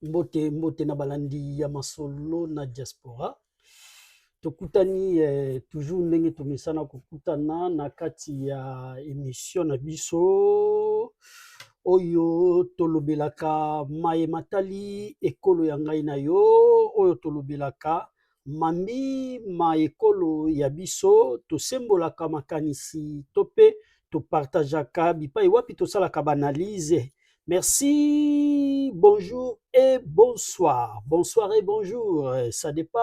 Mbote mbote na balandi ya masolo na diaspora. Tokutani toujours ndenge tomesana kokutana na kati ya émission na biso oyo tolobelaka maye matali ekolo ya ngai na yo, oyo tolobelaka mambi ma ekolo ya biso, tosembolaka makanisi tope topartageaka bipai wapi tosalaka banalize. Merci, bonjour et bonsoir. Bonsoir et bonjour. Ça dépend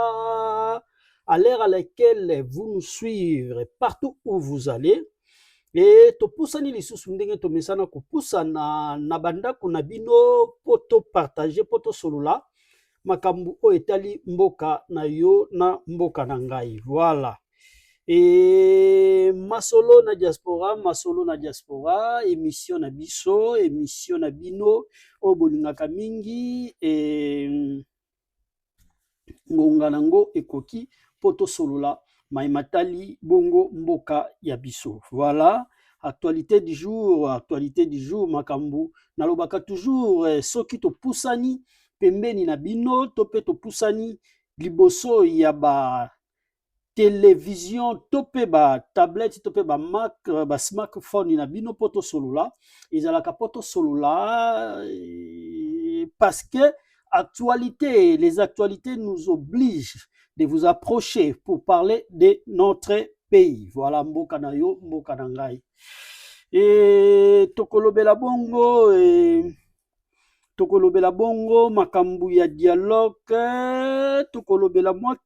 à l'heure à laquelle vous nous suivez, partout où vous allez. Et topusani lisusu ndenge tomesana kopusana na bandako na bino poto partager poto solola makambu o etali mboka na yo na mboka na ngai. Voilà. Et masolo na diaspora, émission na biso, émission na bino, o bolingaka mingi, et ngonga nango ekoki, poto solola, maimatali, bongo, mboka ya biso. Voilà, actualité du jour, makambu, nalobaka toujours, soki to pusani, pembeni na bino, tope to pusani, liboso yaba, télévision tope ba tablette tope ba Mac ba smartphone na bino poto solula ezalaka poto solula parce que les actualités nous obligent de vous approcher pour parler de notre pays. Voilà, mboka na yo, mboka na ngai. Et tokolobela bongo makambu ya dialogue, tokolobela moi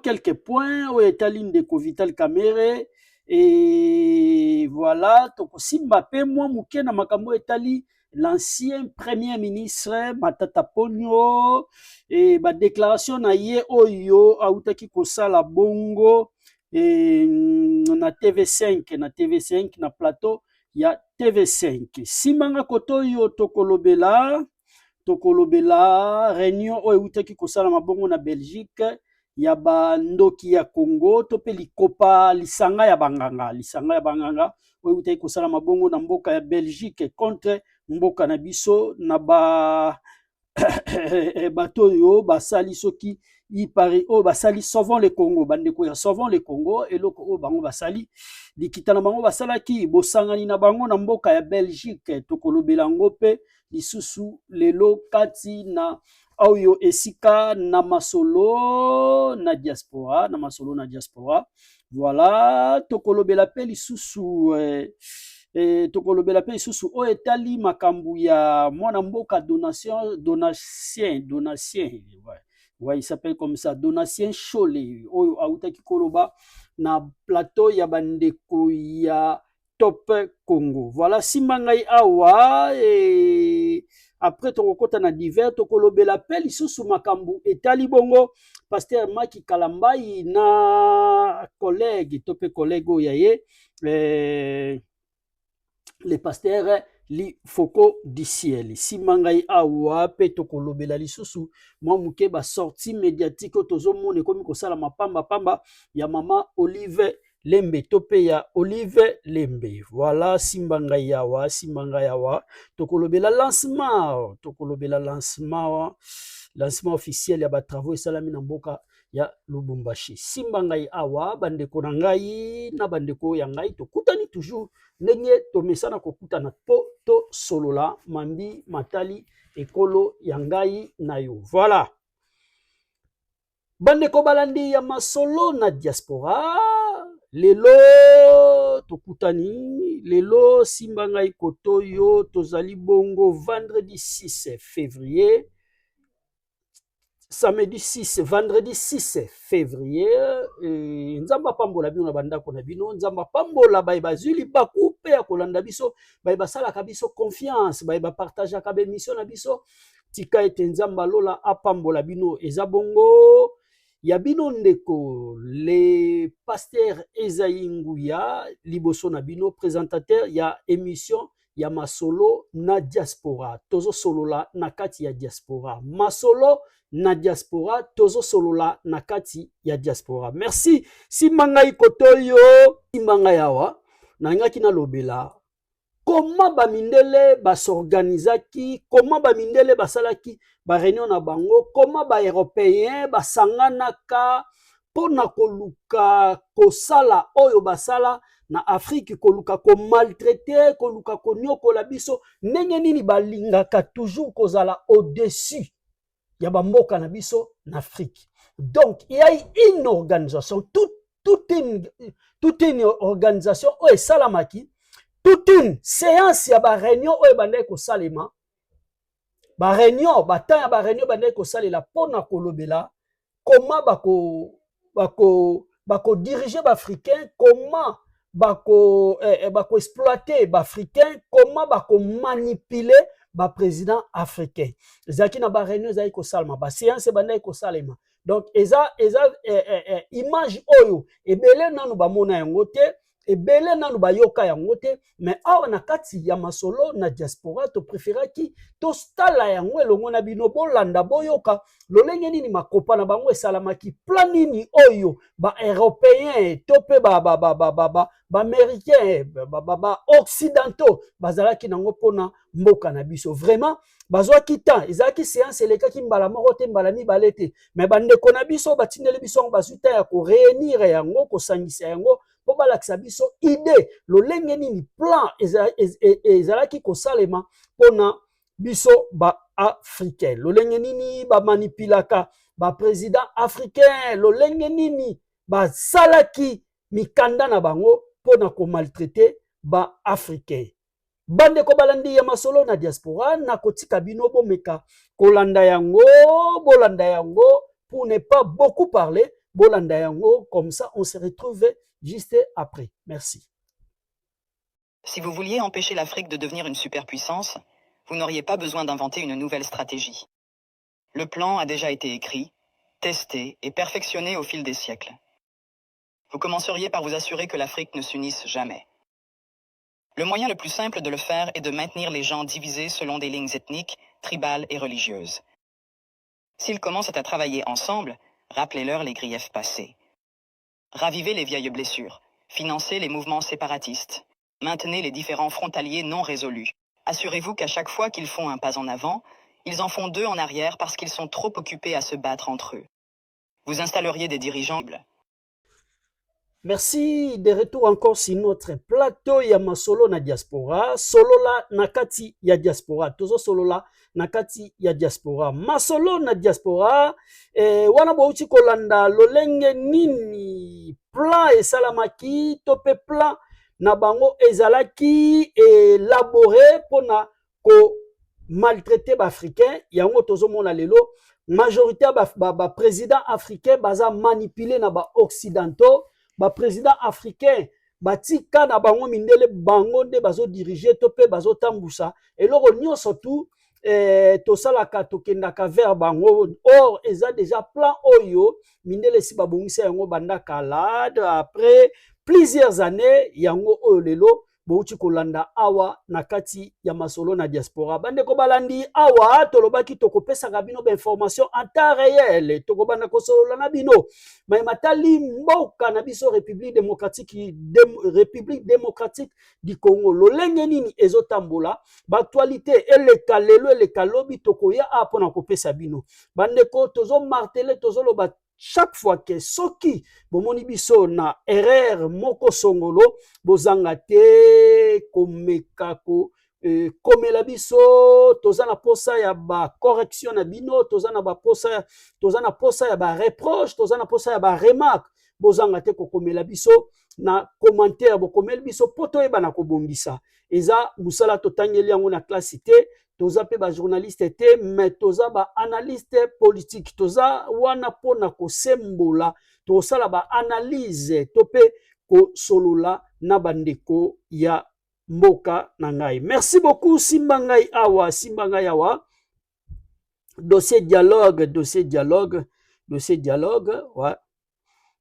quelques points au étaline de Vital Kamere, et voilà toko simba pe moi muke na makambo etali l'ancien premier ministre Matata Ponyo, et ba déclaration na ye oyo autaki kosala bongo na TV5 na plateau ya TV5 simanga koto yo tokolobela réunion oyo eutaki kosala mabongo na Belgique ya bandoki ya Congo to pe lisanga ya banganga oyo eutaki kosala mabongo na mboka ya Belgique contre mboka na biso na bato oyo basali soki ipari oyo basali sauvons le Congo, bandeko ya sauvons le Congo, eloko oyo bango basali likita na bango basalaki bosangani na bango na mboka ya Belgique. Tokolobela ngo pe lisusu lelo kati na oyo esika na masolo na diaspora, voilà tokolobela pe lisusu o etali makambu ya mwana mboka donatien ouais, il s'appelle comme ça, Donatien Chole oyo autaki koloba na plateau ya bandeko ya Top Congo. Voilà, simangai awa, et après tokokota na divers tokolobela pe lisusu makambu etali bongo pasteur Maki Kalambai na collègue oyaye le pasteur li foko du ciel. Simangai awa pe tokolobela lisusu mwa muke ba sortie médiatique tozo mone komi kosala mapamba ya mama Olive Lembe tope ya Olive Lembe. Voilà, simbangai yawa tokolobela lancement officiel ya ba travaux esalami na mboka ya Lubumbashi. Simbangai awa bandeko na ngai na bandeko ya ngai tokutani toujours ndenge tomesana kokutana po to solola mambi matali ekolo ya ngai na yo. Voilà, bandeko balandi ya masolo na diaspora, lelo tokutani, lelo simbangai kotoyo tozali bongo vendredi 6 février, samedi 6, vendredi 6 février. Nzamba pambola bino na bandako na bino, nzamba pambola bayeba zuli baku pe ya kolanda biso, bayeba salaka biso confiance, bayeba partage ka be mission na biso, tika ete nzamba lola apambola bino eza bongo ya bino ndeko le pasteur Ezaï Nguya liboso na bino, présentateur ya émission ya masolo na diaspora, tozo solola na kati ya diaspora, masolo na diaspora, tozo solola na kati ya diaspora. Merci simangai kotoyo, simangai awa na ngaki na lobela comment bamindele basorganisaki, comment bamindele basalaki ba réunion na bango, comment ba européen basanganaka pona koluka kosala oyo basala na Afrique, koluka ko maltraiter, koluka ko nyokola biso, ndenge nini balingaka toujours kozala au-dessus ya bamboka na biso na Afrique. Donc il y a une organisation, toute une organisation oyo esalamaki, toute une séance ya ba réunion oyo bandai ko salema, ba réunion batanya ba réunion bandai ko salela pona kolobela comment bako diriger ba africain, comment bako exploiter ba africain, comment bako manipuler ba président africain. Ezaki na ba réunion ezaki ko salema, ba séance bandai ko salema. Donc eza image oyo ebele nanu ba mona yango te, ebele nanu ba yoka yango te, mais awa na kati ya masolo na diaspora to préféraki to stala yango elongo na bino bolanda boyoka lolenge nini makopa na bango esalamaki, plan nini oyo ba européen to pe ba américain ba occidentaux bazalaki nango pona mboka na biso. Vraiment bazwaki temps, ezalaki séance elekaki mbala moko te mbala mibale te, mais bandeko na biso batindeli biso bazwi temps ya ko réunir yango, kosangisa yango po balakisa biso idée lolenge nini plan ezalaki kosalema pona biso ba africain, lolenge nini ba manipulaka ba président africain, lolenge nini basalaki mikanda na bango pona ko maltraiter ba africain. Bandeko balandi ya masolo na diaspora na kotika bino bomeka kolanda yango, bolanda yango pour ne pas beaucoup parler, bolanda yango, comme ça on se retrouve juste après. Merci. Si vous vouliez empêcher l'Afrique de devenir une superpuissance, vous n'auriez pas besoin d'inventer une nouvelle stratégie. Le plan a déjà été écrit, testé et perfectionné au fil des siècles. Vous commenceriez par vous assurer que l'Afrique ne s'unisse jamais. Le moyen le plus simple de le faire est de maintenir les gens divisés selon des lignes ethniques, tribales et religieuses. S'ils commencent à travailler ensemble, rappelez-leur les griefs passés. Ravivez les vieilles blessures, financez les mouvements séparatistes, maintenez les différends frontaliers non résolus. Assurez-vous qu'à chaque fois qu'ils font un pas en avant, ils en font deux en arrière parce qu'ils sont trop occupés à se battre entre eux. Vous installeriez des dirigeants. Merci, de retour encore sur notre plateau ya masolo na diaspora, solola nakati ya diaspora, tozo solola nakati ya diaspora, masolo na diaspora, wana bouti kolanda lolenge nini, plan esalamaki, tope plan na bango ezalaki élaboré pona ko maltraiter ba africain, yango tozo mona lelo, majorité ba président africain baza manipulé na ba occidentaux, ba président africain batika na bango mindele bango nde bazo diriger to pe bazo tambusa eloko nyonso tu tosalaka tokendaka vers bango. Or eza déjà plan oyo mindele si babongisa yango banda kala, après plusieurs années yango oyo lelo bouti kolanda awa nakati ya masolo na diaspora. Bandeko balandi awa tolobaki tokopesaka bino ba information en temps réel, tokobanda kosolola na bino mais matali mboka na biso République démocratique du Congo lolenge nini ezotambola actualité eleka lelo eleka lobi tokoya apona kopesa bino. Bandeko tozo marteler tozo loba chaque fois que soki bomoni biso na erreur moko songolo bozanga te komeka ko komela biso, toza na posa ya ba correction na bino, toza na posa ya ba reproche, toza na posa ya ba remarque, bozanga te ko komela biso na commentaire, bo komela biso poto eba na kobongisa. Eza musala totangeli yango na classe te, toza pe ba journaliste te, mais toza ba analyste politique, toza wana pona ko sembola, tosala ba analyse, tope ko solola na bandeko ya mboka na ngai. Merci beaucoup Simba ngai awa, Simba ngai awa. Dossier dialogue, ouais.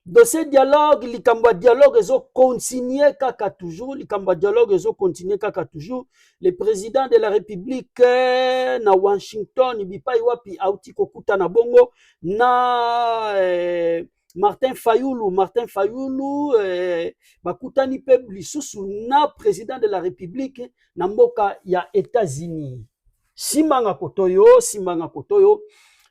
Dossier dialogue, likamba dialogue ezo continuer kaka toujours, likamba dialogue ezo continuer kaka toujours. Le président de la République na Washington bipai wapi auti kokuta na bongo na Martin Fayulu bakutani pe lisusu na président de la République na mboka ya États-Unis. Simbanga kotoyo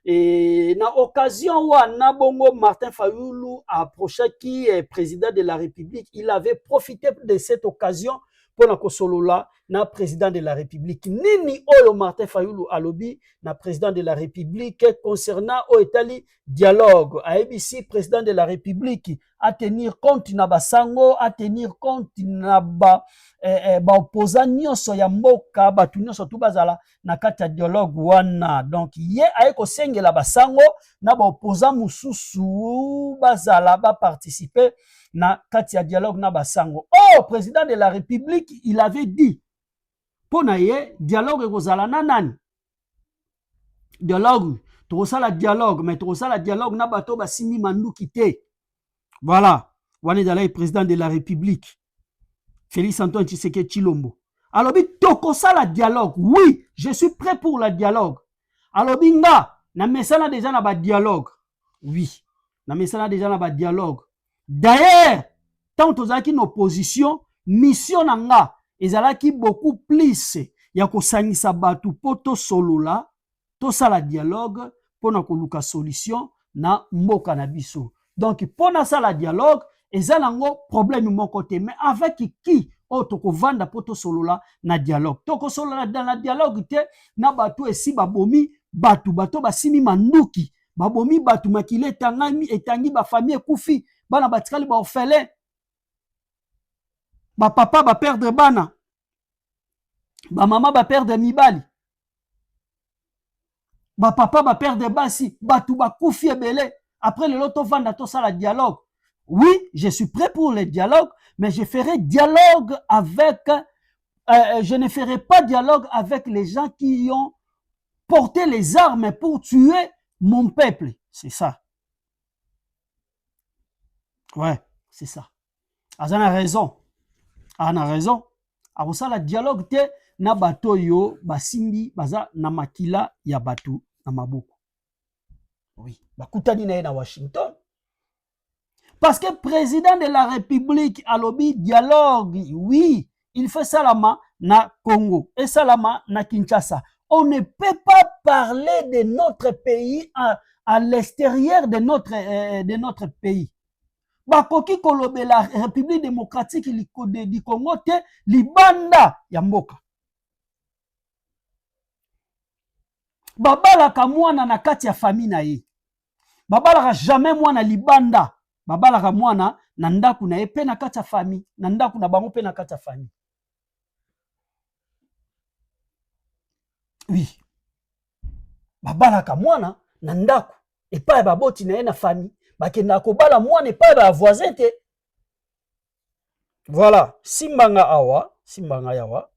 et na occasion wana bongo Martin Fayulu approchaki président de la République, il avait profité de cette occasion pour na kosolola na président de la République. Nini oyo Martin Fayulu alobi na président de la République concernant o etali dialogue. ABC président de la République à tenir compte na basango, à tenir compte na ba opposant nyonso ya mboka, batu nyonso tu bazala na kati ya dialogue wana. Donc ye aye kosengela basango na ba opposant mususu bazala ba participer na kati ya dialogue na basango. Oh, président de la République, il avait dit pour na ye dialogue ekozala na nani? Dialogue, tokosala dialogue, mais tokosala dialogue na bato basimi manduki te. Voilà, wana ezalaki président de la République Félix Antoine Tshisekedi Tshilombo. Alobi tokosala dialogue. Oui, je suis prêt pour le dialogue. Alobi nga na mesana déjà na ba dialogue. Oui, na mesana déjà na ba dialogue. D'ailleurs, tant tozalaki na opposition, mission na nga ezalaki beaucoup plus ya kosangisa batu po tosolola, tosala dialogue pona koluka solution na mboka na biso. Donc pona sala dialogue eza nango problème moko te, mais avec qui o tokovanda po tosolola na dialogue. Tokosolola dans la dialogue te na batu esi babomi batu basimi manduki, babomi batu makile etangi ba famille ekufi, bana batikali ba orphelin, ba papa ba perdre bana, ba mama ba perdre mibali, ba papa ba perdre basi, batu ba kufi ebele. Après le loto vanda to sala dialogue. Oui, je suis prêt pour le dialogue, mais je ferai dialogue avec je ne ferai pas dialogue avec les gens qui ont porté les armes pour tuer mon peuple. C'est ça. Ouais, c'est ça. Azana a raison. Ana raison. Arosa la dialogue te na bato yo basimbi baza na makila ya batu na maboko. Oui, bakutani na ye na Washington. Parce que président de la République alobi dialogue, oui, il fait salama na Congo et salama na Kinshasa. On ne peut pas parler de notre pays à l'extérieur de notre pays. Bakoki kolobe la République démocratique du Congo te libanda ya mboka. Babalaka mwana na kati ya famille na ye. Babalaka jamais mwana libanda. Babalaka mwana na ndaku na ye pe na kati ya famille, na ndaku na bango pe na kati ya famille. Oui. Babalaka mwana na ndaku epai baboti na ye na famille, bakenda kobala mwana epai ba voisin te. Voilà, simbanga awa, simbanga yawa.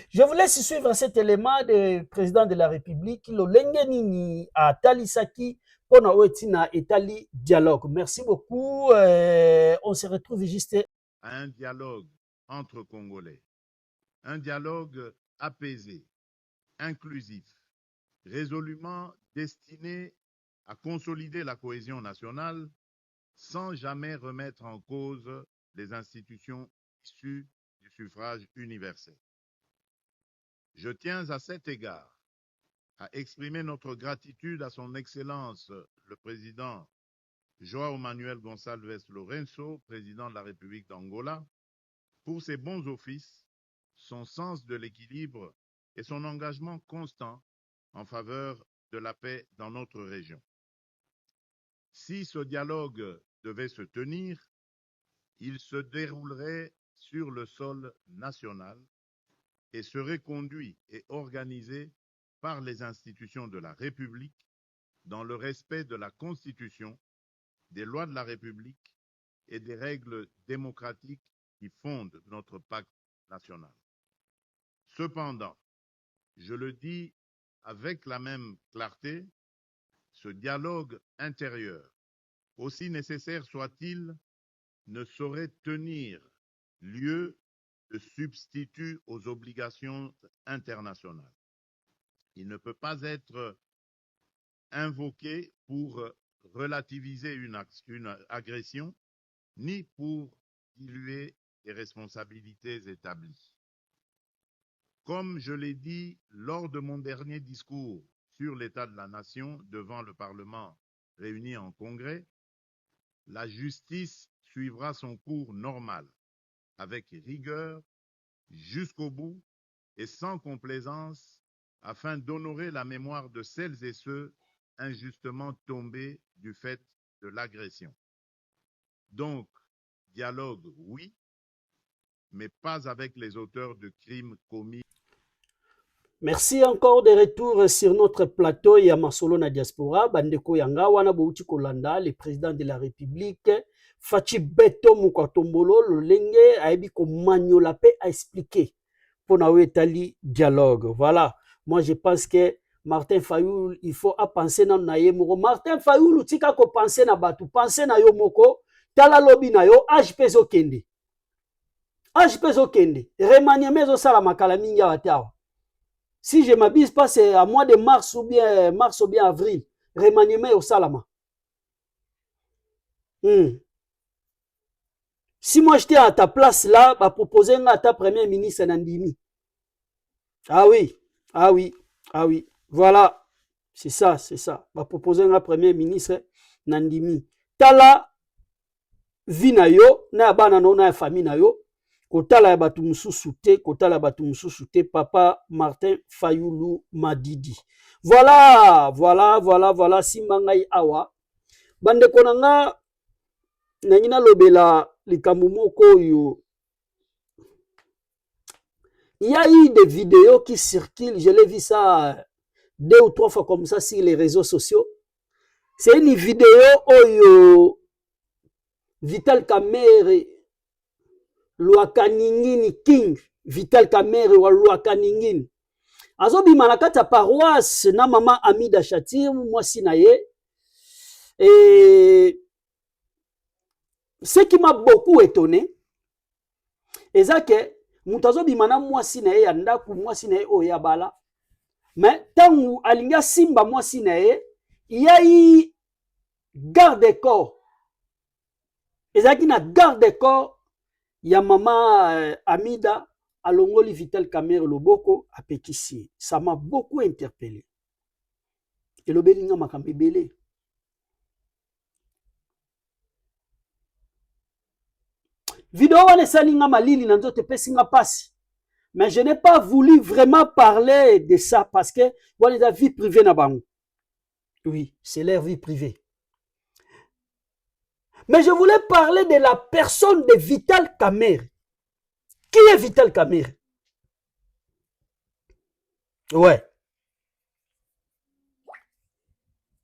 Je vous laisse suivre cet élément de président de la République, Lolenge nini a talisaki pona oetina etali dialogue. Merci beaucoup. On se retrouve juste à un dialogue entre Congolais, un dialogue apaisé, inclusif, résolument destiné à consolider la cohésion nationale sans jamais remettre en cause les institutions issues du suffrage universel. Je tiens à cet égard à exprimer notre gratitude à son Excellence le Président João Manuel Gonçalves Lourenço, président de la République d'Angola, pour ses bons offices, son sens de l'équilibre et son engagement constant en faveur de la paix dans notre région. Si ce dialogue devait se tenir, il se déroulerait sur le sol national et serait conduit et organisé par les institutions de la République dans le respect de la Constitution, des lois de la République et des règles démocratiques qui fondent notre pacte national. Cependant, je le dis avec la même clarté, ce dialogue intérieur, aussi nécessaire soit-il, ne saurait tenir lieu de substitut aux obligations internationales. Il ne peut pas être invoqué pour relativiser une agression, ni pour diluer les responsabilités établies. Comme je l'ai dit lors de mon dernier discours sur l'état de la nation devant le Parlement réuni en congrès, la justice suivra son cours normal, avec rigueur, jusqu'au bout et sans complaisance, afin d'honorer la mémoire de celles et ceux injustement tombés du fait de l'agression. Donc, dialogue, oui, mais pas avec les auteurs de crimes commis. Merci encore de retour sur notre plateau ya Masolo na diaspora. Bandeko yanga wana bouti kolanda, le président de la République, Fachi Beto Mukatombolo, lolenge aibi ko maniola pe a expliqué pour na wetali dialogue. Voilà. Moi je pense que Martin Fayoul, il faut à penser na yemoko. Martin Fayoul tika ko penser na batu, penser na yo moko, tala lobi na yo HPZO kende. HPZO kende. Remaniement zo sala makala mingi ya watawa. Si je ne m'abuse pas, c'est à mois de mars ou bien avril. Remaniement au Salama. Si moi j'étais à ta place là, bah proposer à ta premier ministre Nandimi. Ah oui, ah oui, ah oui. Voilà, c'est ça, c'est ça. Bah proposer à premier ministre Nandimi. Tala vinayo na bana no na famille na yo. Kotala ya batu mususu te, kotala batu mususu te, Papa Martin Fayoulou Madidi. Voilà, voilà, voilà, voilà, Simbangai Awa. Bande konanga, nangina lobela likambo moko yo. Il y a eu des vidéos qui circulent, je l'ai vu ça 2 ou 3 fois comme ça sur les réseaux sociaux. C'est une vidéo oyo Vital Kamerhe Lwakaningini King, Vital Kamerhe wa Lwakaningini. Azobi manakata paroisse na maman Amida Chatir, moi sinaye. Et ce qui m'a beaucoup étonné, c'est que mutazobi mana moi sinaye yandaku moi sinaye oyabala. Mais tant alinga simba moi sinaye, il y a eu garde-corps. Et ça qui na garde-corps, ya maman Amida alongoli Vital Kamerhe Loboko à Pekissi. Ça m'a beaucoup interpellé. Et le belinga makambebele. Vidéo wane salinga malili na nzote pesinga pasi. Mais je n'ai pas voulu vraiment parler de ça parce que voilà la vie privée na bango. Oui, c'est leur vie privée. Mais je voulais parler de la personne de Vital Kamerhe. Qui est Vital Kamerhe? Ouais.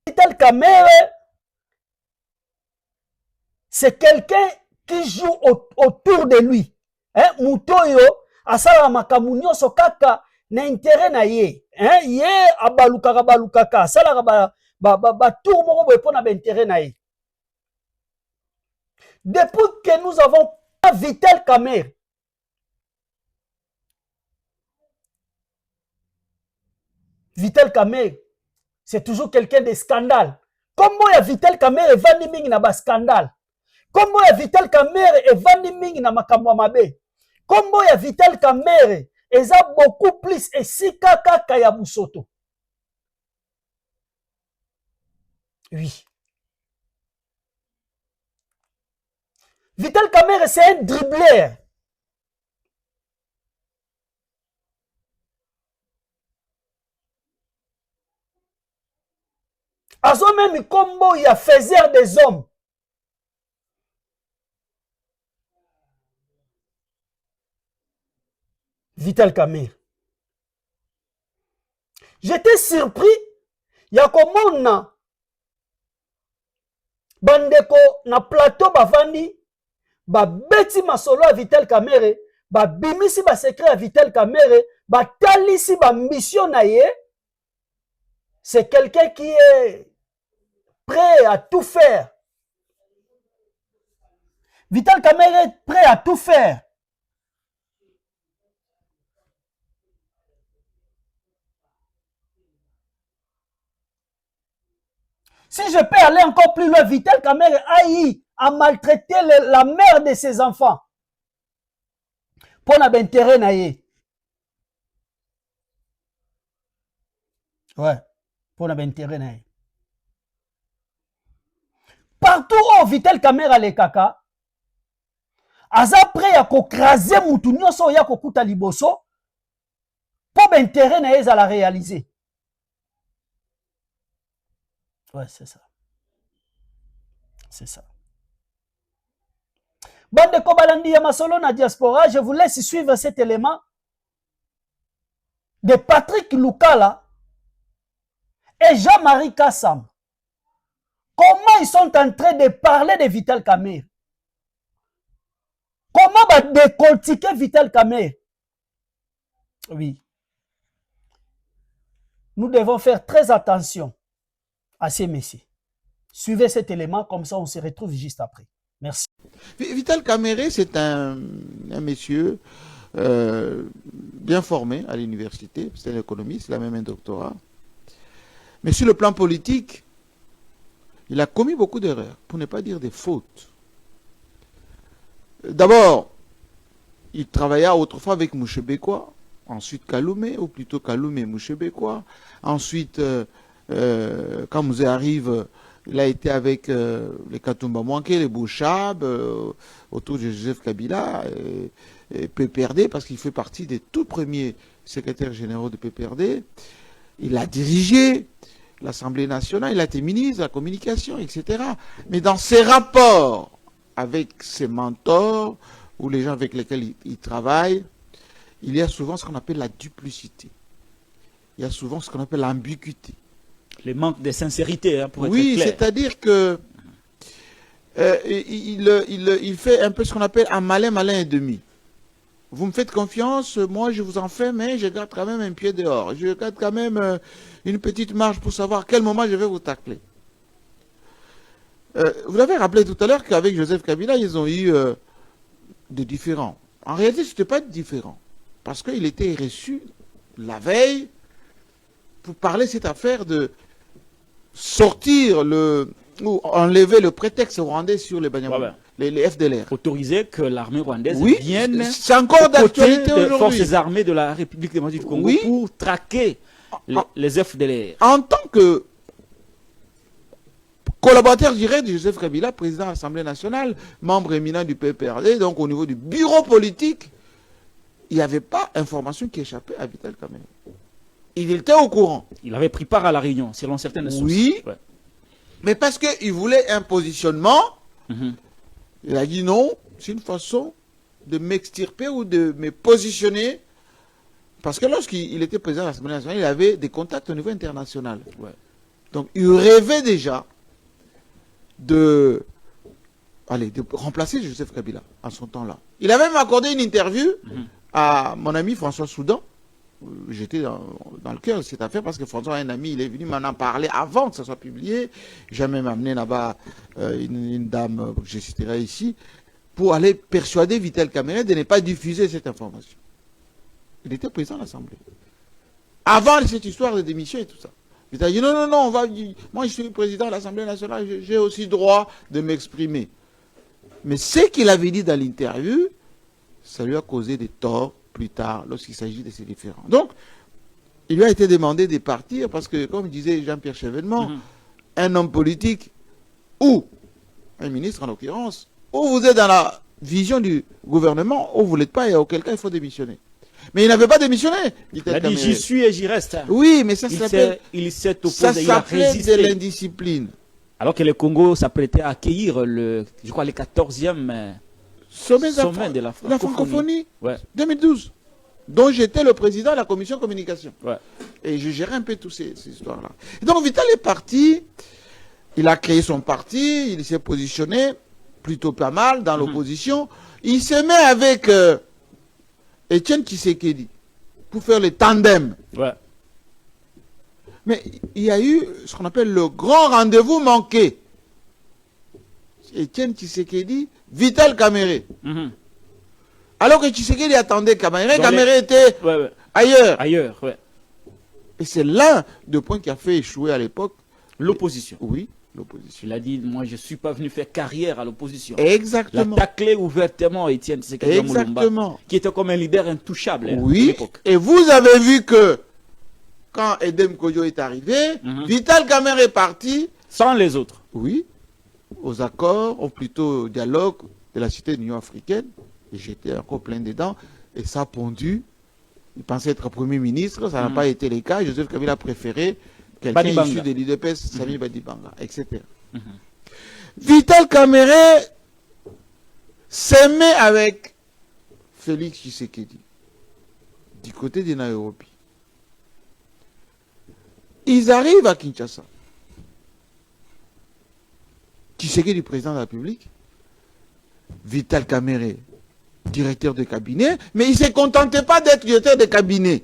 Vital Kamerhe, c'est quelqu'un qui joue autour de lui. Hein? Mutoyo, asala makamu nyonso kaka na intérêt na ye. Hein? Ye abalukaka, asala ba tour moko boye pona ba intérêt na ye. Depuis que nous avons Vital Kamerhe, Vital Kamerhe, c'est toujours quelqu'un de scandale. Comment il y a Vital Kamerhe vandi mingi na ba scandale? Comment il y a Vital Kamerhe et vandi mingi na makambo mabe? Comment il y a Vital Kamerhe et ça beaucoup plus et si kaka kaya busoto? Oui. Vital Kamerhe c'est un dribbleur. Azo même combo il y a faiseur des hommes. Vital Kamerhe. J'étais surpris. Il y a comment bandeko na plateau bavandi ba beti masolo à Vital Kamerhe, ba bimisi ba secret à Vital Kamerhe, ba talisi ba mission na ye. C'est quelqu'un qui est prêt à tout faire. Vital Kamerhe est prêt à tout faire. Si je peux aller encore plus loin, Vital Kamerhe a maltraité la mère de ses enfants. Pour l'intérêt naïe. Ouais, pour l'intérêt naïe. Partout où Vital Kamerhe a les caca, aza prêt à creuser mutu nyonso ya kokuta liboso pour l'intérêt naïe à la réaliser. Ouais, c'est ça. C'est ça. Bande Kobalandi Yamasolo na diaspora, je vous laisse suivre cet élément de Patrick Lukala et Jean-Marie Kassam. Comment ils sont en train de parler de Vital Kamerhe? Comment va décortiquer Vital Kamerhe? Oui. Nous devons faire très attention à ces messieurs. Suivez cet élément, comme ça on se retrouve juste après. Merci. Vital Kamerhe, c'est un monsieur bien formé à l'université, c'est un économiste, il a même un doctorat. Mais sur le plan politique, il a commis beaucoup d'erreurs, pour ne pas dire des fautes. D'abord, il travailla autrefois avec Mouchebekwa, ensuite Kaloumé, ou plutôt Kaloumé Mouchebekwa. Ensuite, quand Mouzé arrive, il a été avec les Katumba Mwanké, les Bouchab, autour de Joseph Kabila, et PPRD, parce qu'il fait partie des tout premiers secrétaires généraux de PPRD. Il a dirigé l'Assemblée nationale, il a été ministre de la communication, etc. Mais dans ses rapports avec ses mentors, ou les gens avec lesquels il travaille, il y a souvent ce qu'on appelle la duplicité. Il y a souvent ce qu'on appelle l'ambiguïté. Le manque de sincérité, hein, pour être clair. Oui, c'est-à-dire que il fait un peu ce qu'on appelle un malin et demi. Vous me faites confiance, moi je vous en fais, mais je garde quand même un pied dehors. Je garde quand même une petite marge pour savoir à quel moment je vais vous tacler. Vous avez rappelé tout à l'heure qu'avec Joseph Kabila, ils ont eu des différends. En réalité, ce n'était pas différent. Parce qu'il était reçu la veille pour parler de cette affaire de sortir ou enlever le prétexte rwandais sur les Banyamulenge. Les FDLR. Autoriser que l'armée rwandaise vienne c'est encore d'actualité des aujourd'hui. forces armées de la République démocratique du Congo pour traquer les FDLR. En tant que collaborateur direct de Joseph Kabila, président de l'Assemblée nationale, membre éminent du PPRD, donc au niveau du bureau politique, il n'y avait pas information qui échappait à Vital Kamerhe. Il était au courant. Il avait pris part à la réunion, selon certaines sources. Oui, mais parce qu'il voulait un positionnement, il a dit non, c'est une façon de m'extirper ou de me positionner. Parce que lorsqu'il était président de l'Assemblée nationale, il avait des contacts au niveau international. Donc il rêvait déjà de remplacer Joseph Kabila en son temps-là. Il a même accordé une interview à mon ami François Soudan. J'étais dans le cœur de cette affaire parce que François, un ami, il est venu m'en en parler avant que ça soit publié. J'ai même amené là-bas une dame, je citerai ici, pour aller persuader Vital Kamerhe de ne pas diffuser cette information. Il était président de l'Assemblée. Avant cette histoire de démission et tout ça. Il a dit non, moi je suis président de l'Assemblée nationale, j'ai aussi droit de m'exprimer. Mais ce qu'il avait dit dans l'interview, ça lui a causé des torts plus tard, lorsqu'il s'agit de ces différends. Donc, il lui a été demandé de partir parce que, comme disait Jean-Pierre Chevènement, un homme politique ou un ministre en l'occurrence, ou vous êtes dans la vision du gouvernement, ou vous ne l'êtes pas, et auquel cas il faut démissionner. Mais il n'avait pas démissionné. Il a dit j'y suis et j'y reste. Oui, mais ça s'appelle de l'indiscipline. Alors que le Congo s'apprêtait à accueillir le 14e sommet de la francophonie 2012, dont j'étais le président de la commission communication. Et je gérais un peu toutes ces histoires-là. Donc Vital est parti, il a créé son parti, il s'est positionné plutôt pas mal dans l'opposition. Il se met avec Etienne Tshisekedi pour faire le tandem. Mais il y a eu ce qu'on appelle le grand rendez-vous manqué. Etienne Tshisekedi, Vital Kamerhe. Alors que Tshisekedi attendait Kamerhe, Kamerhe était ailleurs. Et c'est l'un des points qui a fait échouer à l'époque l'opposition. Oui, l'opposition. Il a dit, moi, je ne suis pas venu faire carrière à l'opposition. Exactement. Il a taclé ouvertement Étienne Tshisekedi Mulumba, qui était comme un leader intouchable à l'époque. Et vous avez vu que quand Edem Kodjo est arrivé, Vital Kamerhe est parti. Sans les autres. Oui, aux accords, ou plutôt au dialogue de la cité de l'Union africaine. Et j'étais encore plein dedans. Et ça a pondu. Il pensait être Premier ministre, ça n'a pas été le cas. Joseph Kabila a préféré quelqu'un issu de l'IDPS, Sami Badibanga, etc. Vital Kamerhe s'aimait avec Félix Tshisekedi du côté de Nairobi. Ils arrivent à Kinshasa. Tshisekedi, président de la République, Vital Kamerhe, directeur de cabinet, mais il ne se contentait pas d'être directeur de cabinet.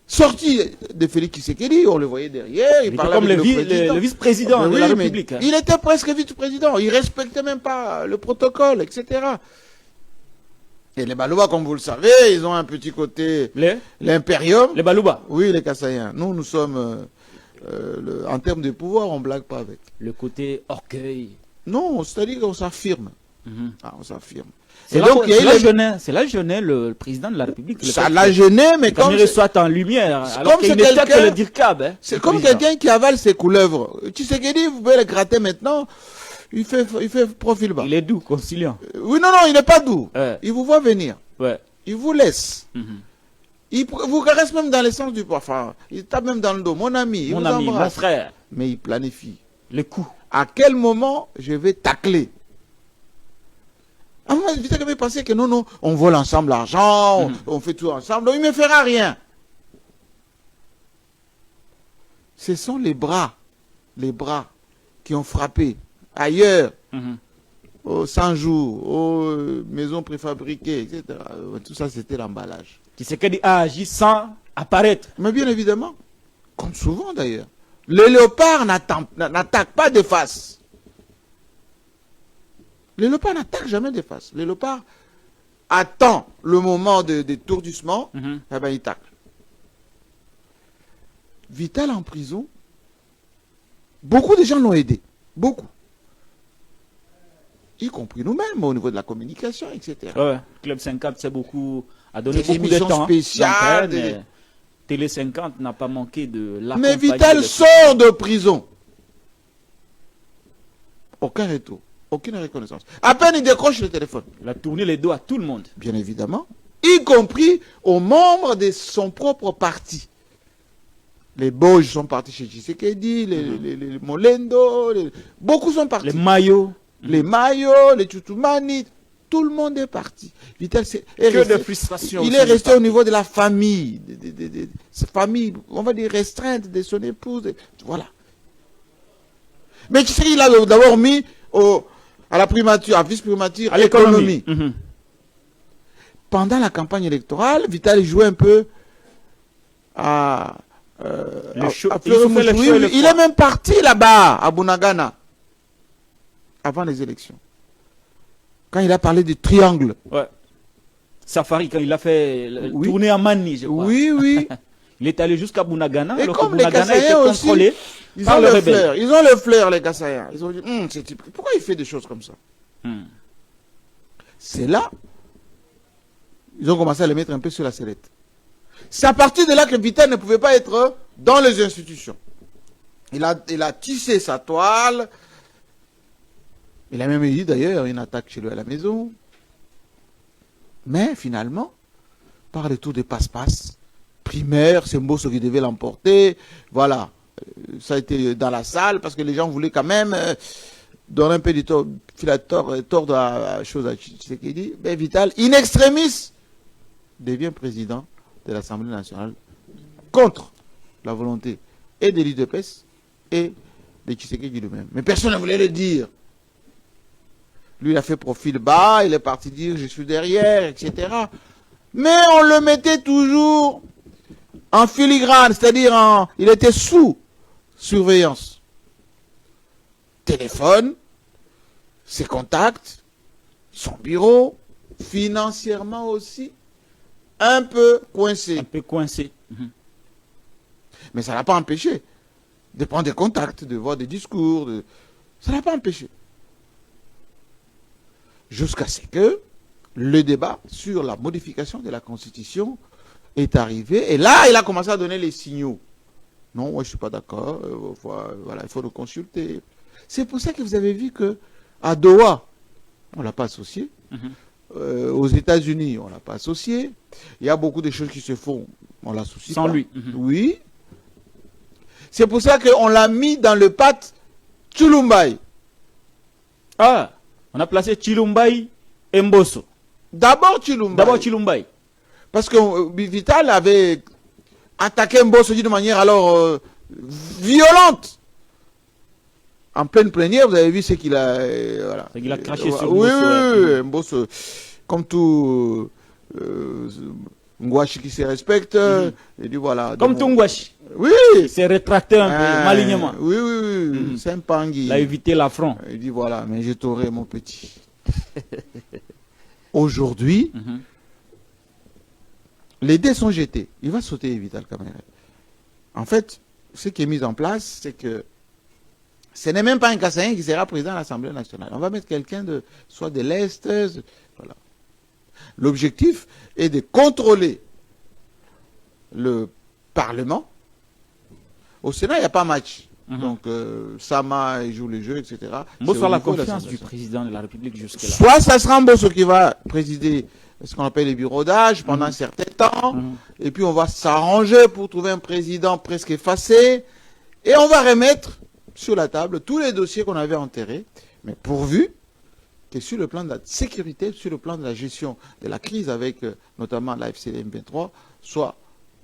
Sorti de Félix Tshisekedi, on le voyait derrière, il parlait comme avec le vice-président de la République. Il était presque vice-président, il ne respectait même pas le protocole, etc. Et les Balouba, comme vous le savez, ils ont un petit côté... L'impérium. Les Balouba. Oui, les Kassaïens. Nous sommes... en termes de pouvoir, on ne blague pas avec. Le côté orgueil. Non, c'est-à-dire qu'on s'affirme. On s'affirme. C'est là gêné le président de la République. Ça l'a gêné, mais comme il soit en lumière, alors qu'il n'était que le DIRCAB. C'est comme quelqu'un qui avale ses couleuvres. Tu sais qu'il dit, vous pouvez le gratter maintenant, il fait profil bas. Il est doux, conciliant. Oui, non, il n'est pas doux. Il vous voit venir. Il vous laisse. Il vous caresse même dans le sens du poids. Enfin, il tape même dans le dos. Mon ami, mon frère. Mais il planifie. Le coup. À quel moment je vais tacler? Ah, moi, Vital Kamerhe pensait que non, on vole ensemble l'argent, on fait tout ensemble, donc il ne me fera rien. Ce sont les bras qui ont frappé ailleurs, aux 100 jours, aux maisons préfabriquées, etc. Tout ça, c'était l'emballage. Tshisekedi a agi sans apparaître. Mais bien évidemment, comme souvent d'ailleurs, le léopard n'attaque pas de face. Le léopard n'attaque jamais de face. Le léopard attend le moment d'étourdissement, et ben il tacle. Vital en prison, beaucoup de gens l'ont aidé. Beaucoup. Y compris nous-mêmes au niveau de la communication, etc. Ouais, Club 50 c'est beaucoup, a donné des beaucoup de temps. Spéciales, Télé 50 n'a pas manqué de l'accompagner. Mais Vital sort de prison. Aucun retour. Aucune reconnaissance. À peine il décroche le téléphone. Il a tourné les dos à tout le monde. Bien évidemment. Y compris aux membres de son propre parti. Les Boges sont partis chez Tshisekedi, les Molendo, beaucoup sont partis. Les Mayo. Les Mayo, les Tchoutoumani, tout le monde est parti. Vital de frustration. Il est resté au niveau de la famille, de sa famille, on va dire restreinte de son épouse. Voilà. Mais Tshisekedi, il a d'abord mis à la primature, à vice-primature, à l'économie. Pendant la campagne électorale, Vital jouait un peu à il est même parti là-bas, à Bunagana, avant les élections. Quand il a parlé du triangle. Ouais. Safari, quand il a fait tourner à Mani, je crois. Oui. Il est allé jusqu'à Bunagana, et alors comme que Bunagana était contrôlé par le rebelle. Ils ont le flair, les Kassaïens. Ils ont dit, pourquoi il fait des choses comme ça? C'est là, ils ont commencé à le mettre un peu sur la sellette. C'est à partir de là que Vital ne pouvait pas être dans les institutions. Il a tissé sa toile. Il a même eu d'ailleurs une attaque chez lui à la maison. Mais finalement, par le tour des passe-passe, primaire, c'est Mbosso qui devait l'emporter. Voilà. Ça a été dans la salle parce que les gens voulaient quand même donner un peu de tort de la chose à Tshisekedi. Mais Vital, in extremis, devient président de l'Assemblée nationale contre la volonté et de l'UDPS et de Tshisekedi lui-même. Mais personne ne voulait le dire. Lui, il a fait profil bas, il est parti dire je suis derrière, etc. Mais on le mettait toujours en filigrane, c'est-à-dire il était sous surveillance. Téléphone, ses contacts, son bureau, financièrement aussi, un peu coincé. Un peu coincé. Mais ça ne l'a pas empêché de prendre des contacts, de voir des discours. Ça n'a pas empêché. Jusqu'à ce que le débat sur la modification de la Constitution est arrivé. Et là, il a commencé à donner les signaux. Non, moi, je ne suis pas d'accord. Voilà, il faut nous consulter. C'est pour ça que vous avez vu qu'à Doha, on ne l'a pas associé. Aux États-Unis, on ne l'a pas associé. Il y a beaucoup de choses qui se font, on ne l'associe pas. Sans lui. Oui. C'est pour ça qu'on l'a mis dans le pacte Chilumbai. Ah, on a placé Chilumbai et Mbosso. D'abord Chilumbai. D'abord Chilumbai. Parce que Vital avait attaqué Mbosso d'une manière alors violente. En pleine plénière, vous avez vu ce qu'il a... voilà. C'est qu'il a craché sur oui, Mbosso. Oui, Mbosso, comme tout Ngwashi qui se respecte, il dit voilà... Comme tout Ngwashi. Oui. Il s'est rétracté un peu, malignement. Oui. C'est un pangui. Il a évité l'affront. Il dit voilà, mais je t'aurai mon petit. Aujourd'hui, les dés sont jetés. Il va sauter Vital Kamerhe. En fait, ce qui est mis en place, c'est que ce n'est même pas un Kassaïen qui sera président de l'Assemblée nationale. On va mettre quelqu'un soit de l'Est. Voilà. L'objectif est de contrôler le Parlement. Au Sénat, il n'y a pas match. Donc, Sama joue le jeu, etc. Mbosso a la confiance du président de la République jusque-là. Soit ça sera Mbosso qui va présider ce qu'on appelle les bureaux d'âge pendant un certain temps. Et puis, on va s'arranger pour trouver un président presque effacé. Et on va remettre sur la table tous les dossiers qu'on avait enterrés, mais pourvu que sur le plan de la sécurité, sur le plan de la gestion de la crise avec notamment la FCDM 23, soit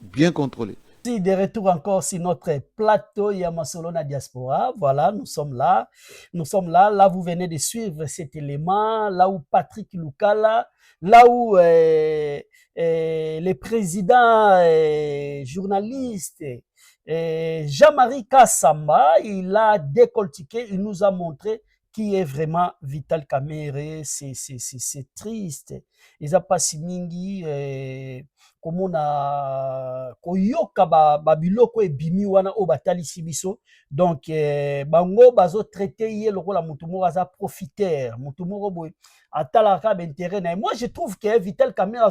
bien contrôlé. De retour encore sur notre plateau Yamasolo na Diaspora. Voilà, nous sommes là. Nous sommes là. Là, vous venez de suivre cet élément. Là où Patrick Lukala, là où les présidents journalistes, Jean-Marie Kassamba, il a décoltiqué, il nous a montré qui est vraiment Vital Kamerhe. C'est triste. Ils n'ont pas si mingi. Comme on a koyoka babiloko ebimi wana o batalisi biso. Donc bango bazo traiter ye lokola mutu moko aza profiteur, mutu moko boy atalaka d'intérêt na. Moi je trouve que Vital Kamerhe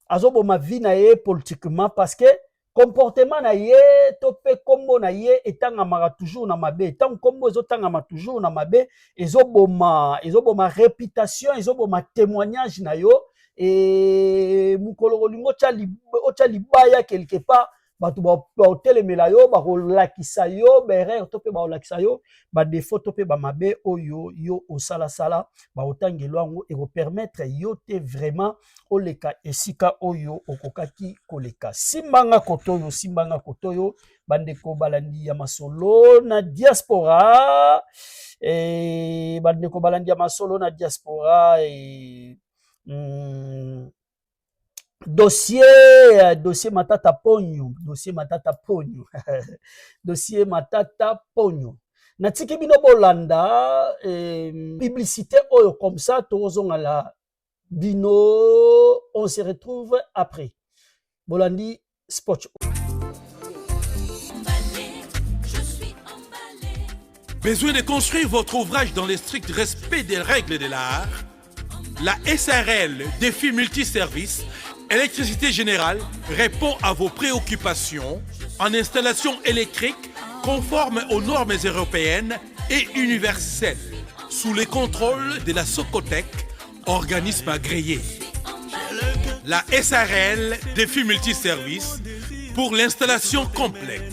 azoboma vie na ye politiquement parce que comportement na ye to pe kombo na ye etangamaka toujours na mabe, tant kombo ezotangama toujours na mabe, ezoboma réputation, ezoboma témoignage na yo, et mukolo kolingo ocha libaya quelque part batu ba otelemela yo ba kolakisa yo berere to pe ba kolakisa yo ba défaut to pe ba mabe oyo yo osala sala ba otangelo yango et permettre yo te vraiment oleka esika oyo okokaki koleka. Simbanga kotoyo bandeko balandi ya masolo na diaspora, bandeko balandi ya masolo na diaspora, dossier Matata Ponyo, dossier Matata Ponyo. Natiki bino bolanda publicité oyo comme ça tozonga la bino, on se retrouve après. Bolandi Spot. Besoin de construire votre ouvrage dans le strict respect des règles de l'art? La SRL Défi Multiservice Électricité Générale répond à vos préoccupations en installation électrique conforme aux normes européennes et universelles, sous le contrôle de la Socotec, organisme agréé. La SRL Défi Multiservice pour l'installation complète,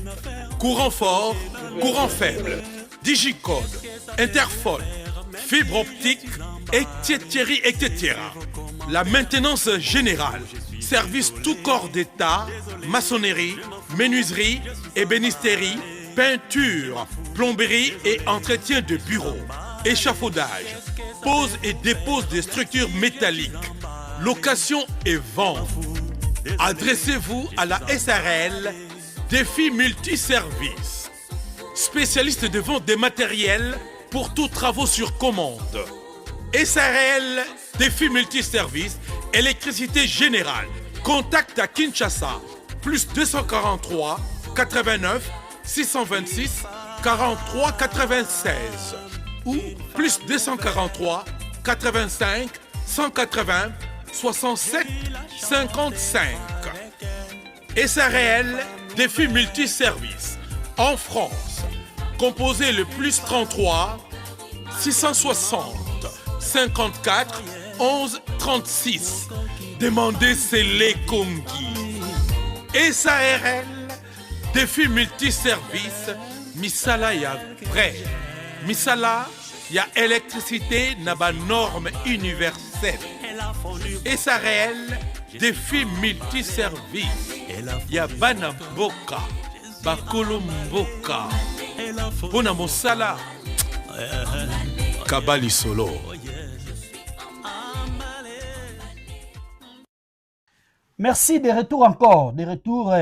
courant fort, courant faible, digicode, interphone, fibre optique, etc. La maintenance générale, service tout corps d'état, maçonnerie, menuiserie, ébénisterie, peinture, plomberie et entretien de bureaux, échafaudage, pose et dépose des structures métalliques, location et vente. Adressez-vous à la SRL Défi Multiservice, spécialiste de vente des matériels pour tous travaux sur commande. SRL Défi Multiservice, électricité générale. Contact à Kinshasa plus 243 89 626 43 96 ou plus 243 85 180 67 55. SARL défi multiservice en France. Composez le plus 33 660 54 11 36. Demandez Célé Kongi. SARL défi multiservice. Misala ya vrai. Misala ya électricité na ba norme universelle. SARL défi multiservice. Ya bana mboka bakolo mboka pona mosala kabali solo. Merci, de retour encore. De retour.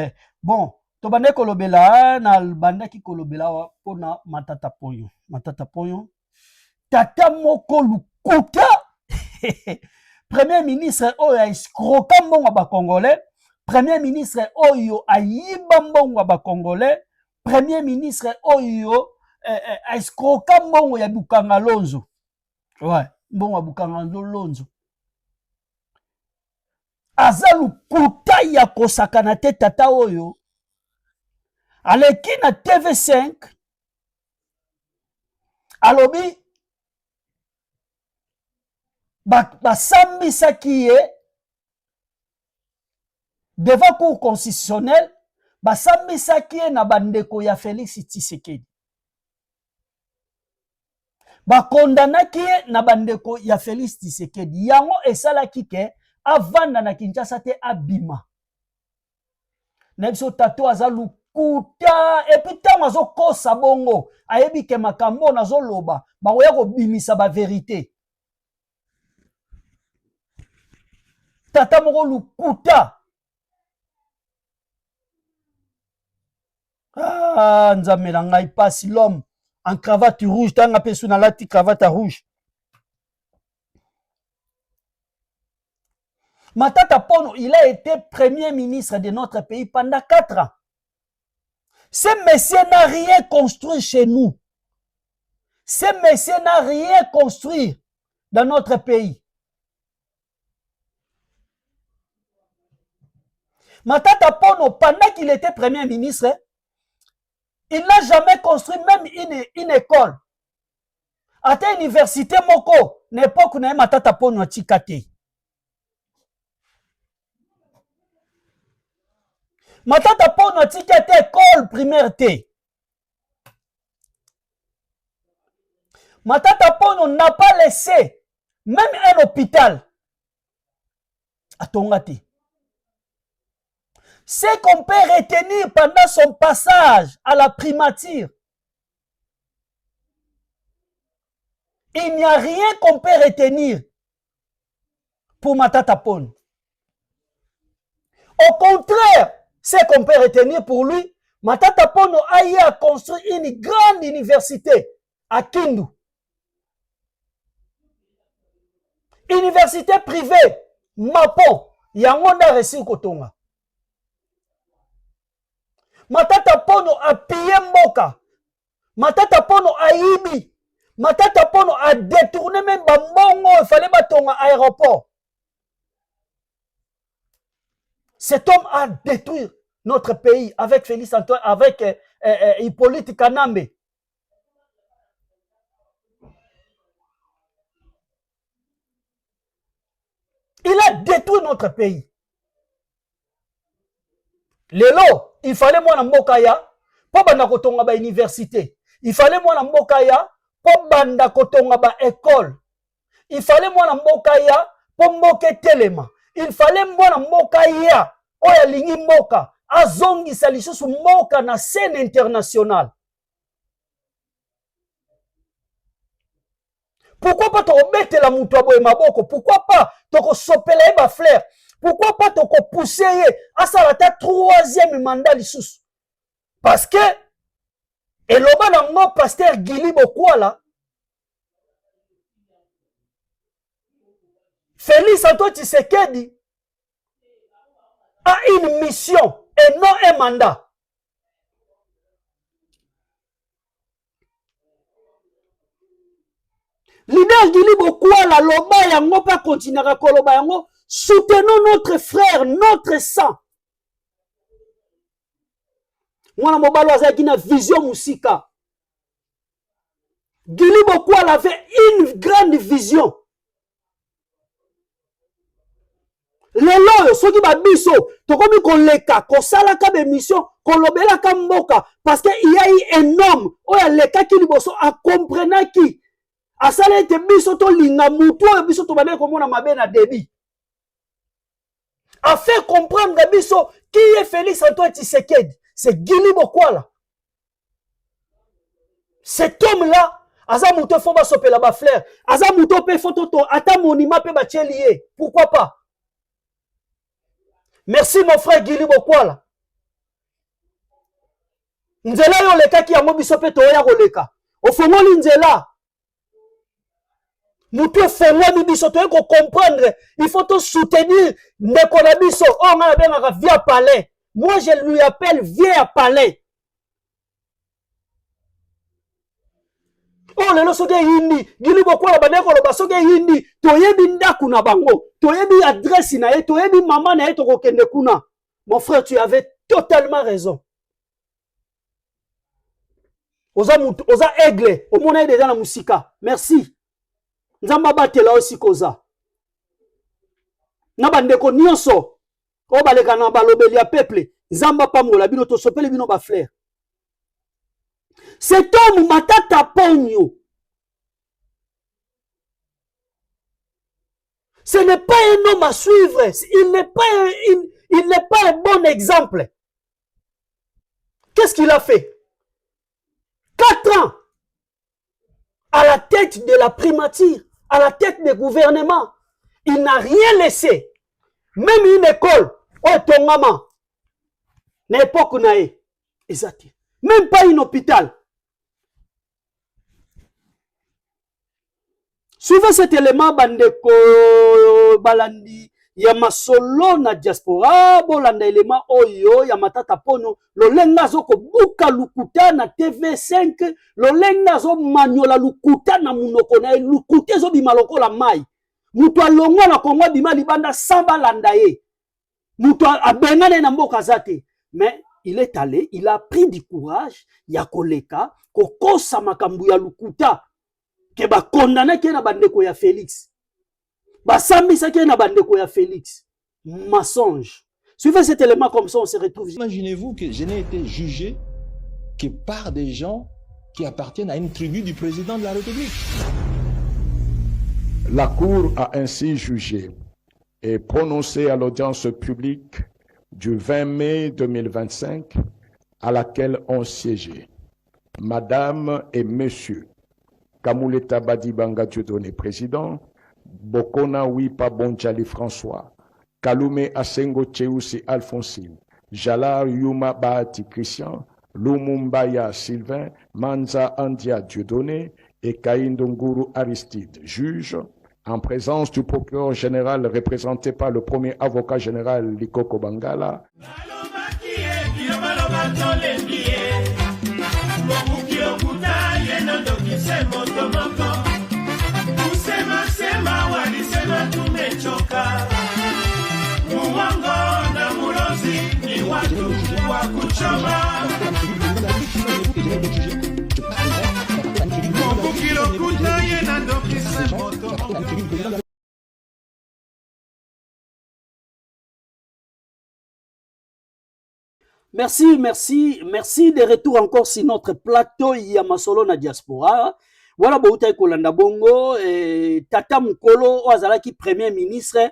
Bon, tobande kolobela, na banda ki kolobela pona matata ponyo. Matata ponyo. Tata moko lukuta. Premier ministre oyo a escroqué mbongo ba Congolais. Premier ministre oyo a yiba mbongo ba Congolais. Premier ministre oyo a escroqué mbongo ya Bukanga Lonzo. Ouais, mbongo ya Bukanga Lonzo. Aza lukuta ya kosakana te tata oyo. Aleki na TV5. Alobi basambisaki ye devant cour constitutionnel, basambisaki ye na bandeko ya Félix Tshisekedi. Bakondanaki ye na bandeko ya Félix Tshisekedi. Yango esalaki ke avanda na Kinshasa te abima. Na biso tato aza lukuta epi tango azokosa bongo ayebi ke makambo nazoloba bakoya kobimisa ba vérité. Tata moko lukuta. Ah, nzambe na ngai pasi l'homme en cravate rouge, tanga pesu na lati cravate rouge. Matata Pono, il a été premier ministre de notre pays pendant 4 ans. Ce monsieur n'a rien construit chez nous. Ce monsieur n'a rien construit dans notre pays. Matata Pono, pendant qu'il était premier ministre, il n'a jamais construit même une école. À ta université, moko, n'époque où Matata Pono Tchikate. Matata Pono Tchikate école primaire T. Matata Pono n'a pas laissé même un hôpital à Tongati. Ce qu'on peut retenir pendant son passage à la primature, il n'y a rien qu'on peut retenir pour Matata Pono. Au contraire, ce qu'on peut retenir pour lui, Matata Pono a eu à construire une grande université à Kindu. Université privée, Mapo, Yangonda Resi Kotonga. Matata Pono a pillé Mboka. Matata Pono a ibi. Matata Pono a détourné même Bambongo. Il fallait batonga aéroport. Cet homme a détruit notre pays avec Félix Antoine, avec Hippolyte Kanambe. Il a détruit notre pays. Lelo, il fallait moi na mbokaya po banda kotonga ba université. Il fallait moi na mbokaya po banda kotonga ba école. Il fallait moi na mbokaya po mboke telema. Il fallait moi na mbokaya oya lingi mboka azongisa lisusu mboka na scène internationale. Pourquoi pas te la mutu aboye maboko? Pourquoi pas te sopela ba fleur? Pourquoi pas te pousser à ça la 3e mandat lisusu? Parce que eloba nango pasteur Gili Bokwala Félix Antoine Tshisekedi a une mission et non un mandat. Leader Guili Bokwala loba yango pa continuera koloba yango, soutenons notre frère, notre sang. Mwana mobalo azaki na vision musika. Guili Bokwala avait une grande vision. Lelo soki ba biso tokomi koleka kosalaka be mission kolobelaka mboka parce que il y a eu un homme oya leka ki liboso a comprenaki asala ete biso to linga mutu oyo biso to bande komona mabe na débit a fait comprendre biso qui est Félix Antoine Tshisekedi, c'est Guili Bokwala. Cet homme là aza mutu fo ba sopela ba fleur aza mutu pe photo to ata monument pe ba tchelier, pourquoi pas? Merci mon frère Guili Bokwala. Nzela yo leka ki yango biso pe toya koleka. Ofongoli nzela. Mutu fongoli biso toye ko comprendre. Il faut te soutenir ndeko na biso. Oh nga bengaka via palais. Moi je lui appelle via palais. Oh lelo soke hindi. Guili Bokwala bandeko loba soke hindi. Toyebi ndaku na bango. Toyebi adresse na ye. Toyebi maman na ye toko kende kuna. Mon frère, tu avais totalement raison. Oza aigle. Au monde déjà na musika. Merci. Nzamba batela aussi koza. Na bandeko nyonso. O baleka na balobeli ya peuple. Nzamba pamola bino to sopele bino ba frère. Cet homme Matata Ponyo. Ce n'est pas un homme à suivre. Il n'est pas un bon exemple. Qu'est-ce qu'il a fait? 4 ans à la tête de la primature, à la tête du gouvernement. Il n'a rien laissé. Même une école. Oh, ton maman. L'époque nae. Exact. Même pas un hôpital. Suivez cet élément, bandeko balandi yamasolo na diaspora, bolanda élément oyo yamatata pono, lolenga zoko buka lukuta na TV5, lolenga zo manyola lukuta na munoko na lukuta zo bimaloko la mai. Mutu alongo na Kongo bima libanda samba landa ye. Mutu abengane na mboka zate. Mais il est allé, il a pris du courage, ya koleka, kokosa makambu ya lukuta. Que ba condamné qui na bandeko ya Félix. Ba sambisa qui na bandeko ya Félix. Mensonge. Suivez cet élément comme ça, on se retrouve. Imaginez-vous que je n'ai été jugé que par des gens qui appartiennent à une tribu du président de la République. La Cour a ainsi jugé et prononcé à l'audience publique du 20 mai 2025 à laquelle ont siégé Madame et Monsieur Kamuleta Badibanga Dieudonné, président, Bokona Wipa Bonjali François, Kalume Asengo Tcheoussi Alphonsine, Jalar Yuma Bahati Christian, Lumumbaya Sylvain, Manza Andia Dieudonné et Kaindonguru Aristide, juge, en présence du procureur général représenté par le premier avocat général Likoko Bangala. Merci de retour encore sur notre plateau Yamasolo na diaspora. Voilà bouta kolanda bongo Tata Mukolo Oazalaki premier ministre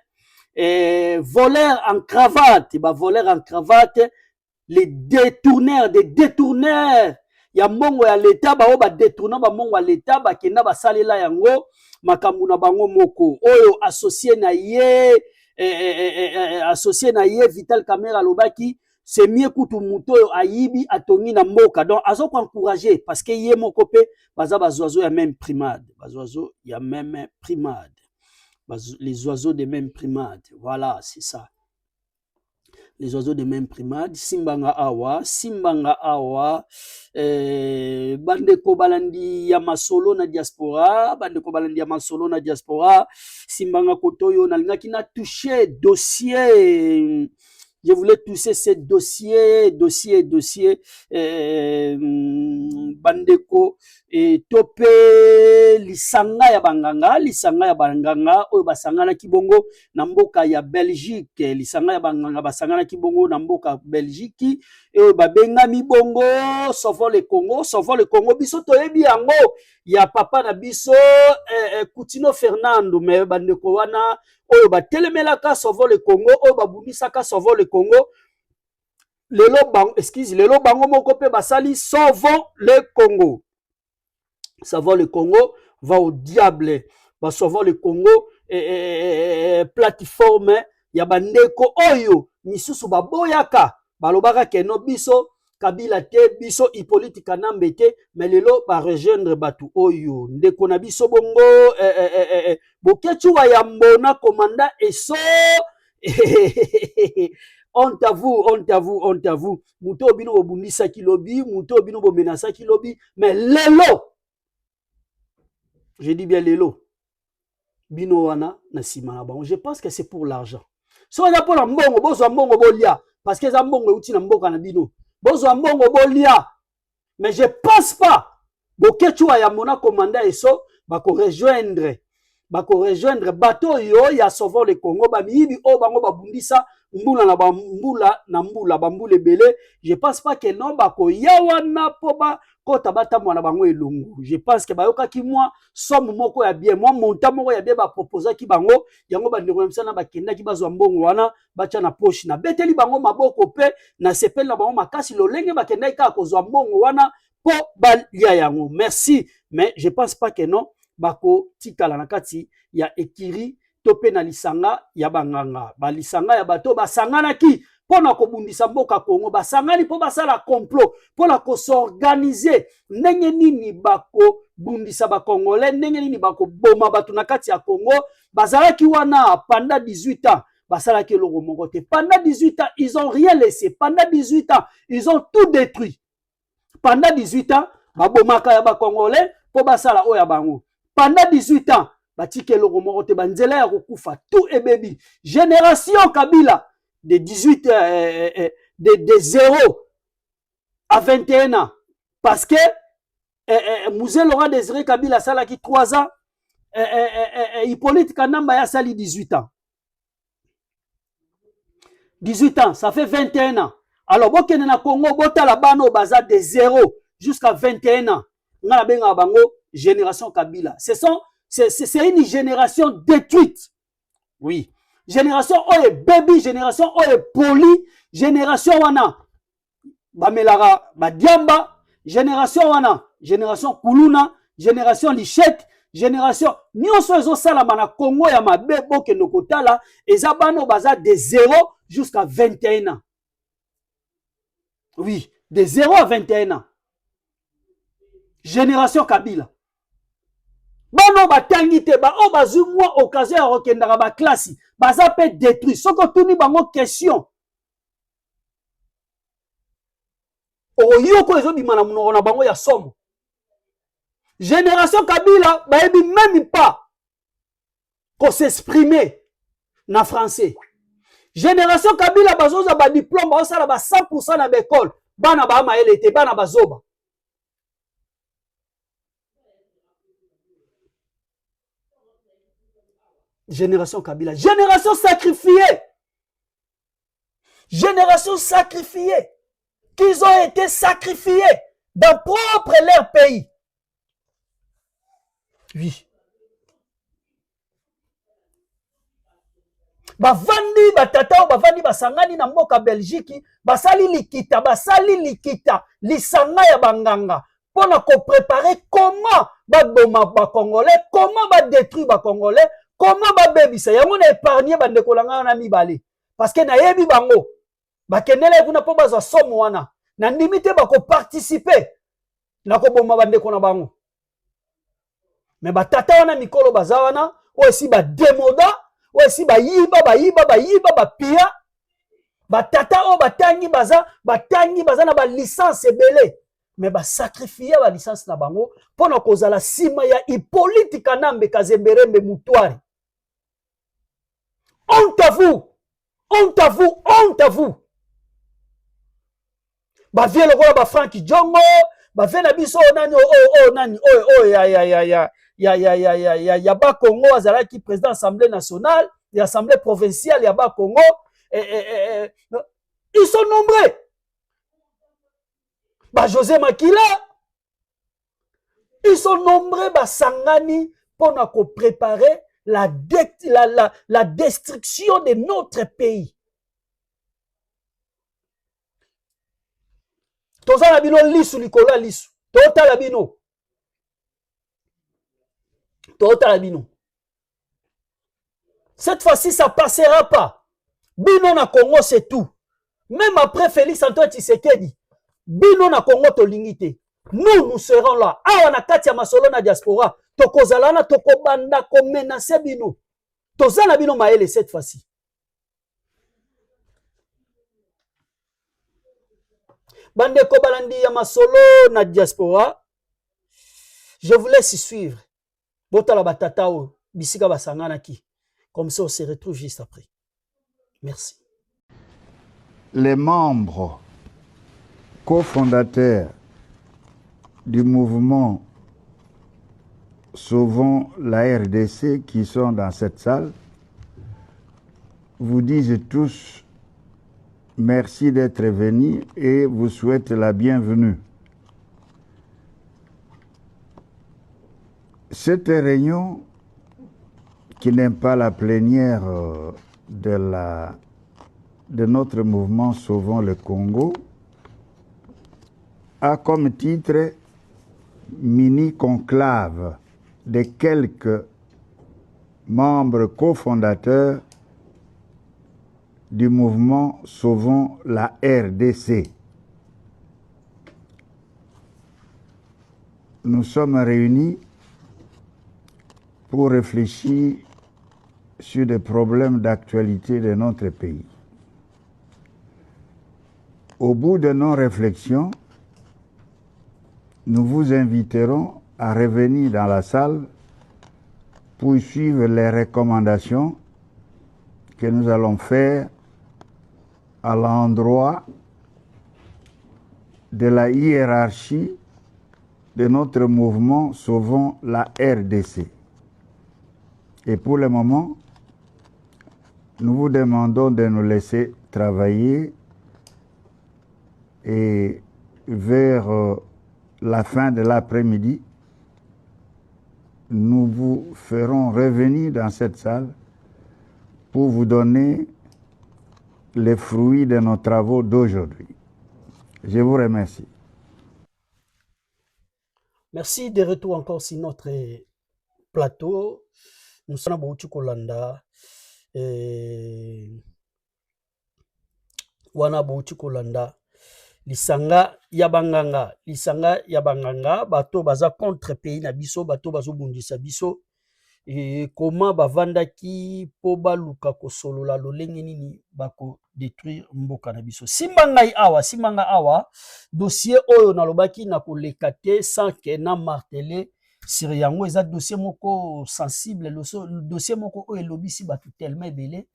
voleur en cravate, les détourneurs ya mbongo ya l'état ba oba détourner ba mbongo ya l'état ba kenda ba salela yango makambu na bango moko oyo associé na ye Vital Kamerhe alobaki c'est mieux kutu muto oyo ayibi atongi na mboka. Donc azo ko encourager parce que ye moko pe baza bazoazo ya même primade, les oiseaux de même primade. Voilà, c'est ça. les oiseaux de même primade, Simbanga Awa, Bandeko Balandi Yamasolo na diaspora, Simbanga Kotoyo, Nalingaki na touché dossier. Je voulais toucher ce dossier, Bandeko, et topé lisanga ya banganga, oyo basangana kibongo, namboka ya Belgique, lisanga ya banganga, basangana kibongo, namboka Belgique, et babenga mibongo, sauvons le Congo, biso toyebi yango, ya papa na biso, Coutinho Fernando, mais bandeko wana, oyo batelemelaka sauvons le Congo, oyo babunisaka sauvons le Congo, lelo bango moko pe basali sauvons le Congo. Sauvons le Congo va au diable. Sauvons le Congo plateforme ya bandeko oyo misusu baboyaka balobaka keno biso Kabila te biso Hippolyte Kanambe te mais lelo ba rejoindre batu oyo ndeko na biso bongo bokechuwa ya mbona commandant eso honte à vous. Muto bino bobundisa kilobi, muto bino bomenasa kilobi, mais lelo, je dis bien lelo, bino wana na sima na bango. Je pense que c'est pour l'argent. Si on a pour la mbongo, bozo mbongo bolia, parce que mbongo uti na mboka na bino. Bozo mbongo bolia, mais je pense pas. Bokechuwa ya mona commandant eso, bako rejoindre bateau yo ya sauvons le Congo, bamiyibi o bango babundisa mbula na mbula bambule bele. Je pense pas que non bako yawana po ba kota bata mwana bango elungu. Je pense que bayoka ki moi somme moko ya bien, moi monta moko ya bien ba proposer ki bango yango bandeko msana bakenda ki bazwa mbongo wana bacha na poche na beteli bango maboko pe na sepel na bango makasi lolenge bakenda ka kozwa mbongo wana po balia yango. Merci, mais je pense pas que non bako tikala na kati ya ekiri tope na lisanga ya banganga balisanga ya bato basangana ki pona kobundisa mboka Kongo basangani po basala complot pona ko s'organiser ndenge nini bako bundisa ba Congolais ndenge nini bako boma batu na kati ya Kongo bazalaki wana pendant 18 ans basalaki logo moko te pendant 18 ans ils ont rien laissé pendant 18 ans ils ont tout détruit pendant 18 ans babomaka ya ba Congolais po basala oya bango pendant 18 ans batike logo moko te banzela ya kokufa tout et baby génération Kabila de 18 de 0 à 21 ans parce que Mouzé Laurent Désiré Kabila sala qui 3 ans Hippolyte Kanamba ya sali 18 ans 18 ans ça fait 21 ans alors bokene na Congo botala bano baza de 0 jusqu'à 21 ans ngala benga bango génération Kabila c'est une génération détruite. Oui. Génération oye baby, génération oye poli, génération wana bamelara badiamba, génération wana, génération kuluna, génération lichette, génération nyonso ezo salama na Congo ya mabe boke nokotala eza bano baza de 0 jusqu'à 21 ans. Oui, de 0 à 21 ans. Génération Kabila. Bano batangi te ba o bazu moi occasion ya okendaka ba classe baza pe détruit soko tuni bango question oyoko ezo bimana munoko na bango ya somo génération Kabila baebi même pas ko s'exprimer na français génération Kabila bazoza ba diplôme ba osala ba 100% na l'école bana ba maele te bana bazoba génération Kabila, génération sacrifiée, qu'ils ont été sacrifiés dans propre leur pays. Oui. Bavandi batata bavandi basangani na mboka Belgique basali likita lisanga ya banganga pona ko préparer comment baboma ba Congolais, comment ba détruire ba Congolais. Comment ba bebisa yango na épargner bande kolanga na mibale parce que na yebi bango ba kendele kuna po baza somo wana na ndimite ba ko participer na ko bomba bande kona bango mais ba tata wana mikolo baza wana o si ba demoda o si ba yiba ba pia batata o batangi baza na ba licence ebele mais ba sacrifier ba licence na bango pona kozala sima ya Hippolyte Kanambe Kazemberembe Mutwari. Honte à vous, honte à vous, honte à vous. Ba vie lokola ba Frank Djongo, ba vie na biso nani nani ya ba Congo azalaki président assemblée nationale, et assemblée provinciale ya ba Congo. Ils sont nombreux. Bah José Makila, ils sont nombreux. Bah Sangani pour nous préparer la destruction de notre pays. Toza la bino lisu likola lisu. Tota la bino. Tota la bino. Cette fois-ci, ça passera pas. Bino na Congo, c'est tout. Même après Félix Antoine Tshisekedi, bino na Congo tolingite. Nous serons là. Awa na kati ya masolo na diaspora. Tokozalana tokobanda ko menacer bino. Tozana bino maele cette fois-ci. Bande ko balandi ya masolo na diaspora. Je vous laisse suivre. Botala batata o bisika basangana ki. Comme ça on se retrouve juste après. Merci. Les membres cofondateurs du mouvement Sauvons la RDC qui sont dans cette salle vous disent tous merci d'être venus et vous souhaitent la bienvenue. Cette réunion qui n'est pas la plénière de notre mouvement Sauvons le Congo a comme titre mini-conclave de quelques membres cofondateurs du mouvement Sauvons la RDC. Nous sommes réunis pour réfléchir sur des problèmes d'actualité de notre pays. Au bout de nos réflexions, nous vous inviterons à revenir dans la salle pour suivre les recommandations que nous allons faire à l'endroit de la hiérarchie de notre mouvement Sauvons la RDC. Et pour le moment, nous vous demandons de nous laisser travailler et vers la fin de l'après-midi, nous vous ferons revenir dans cette salle pour vous donner les fruits de nos travaux d'aujourd'hui. Je vous remercie. Merci de retour encore sur notre plateau. Nous sommes à Bouti Kolanda. Wana Bouti Kolanda. Lisanga yabanganga, bato baza contre pays na biso, bato bazo bundisa biso. Et comment bavandaki po baluka ko solola lolenge nini bako détruire mboka na biso. Simbanga awa, dossier oyo nalobaki na koleka te sans que na martelé sur yango eza dossier moko sensible, le dossier moko oyo lobisi bato tellement belé.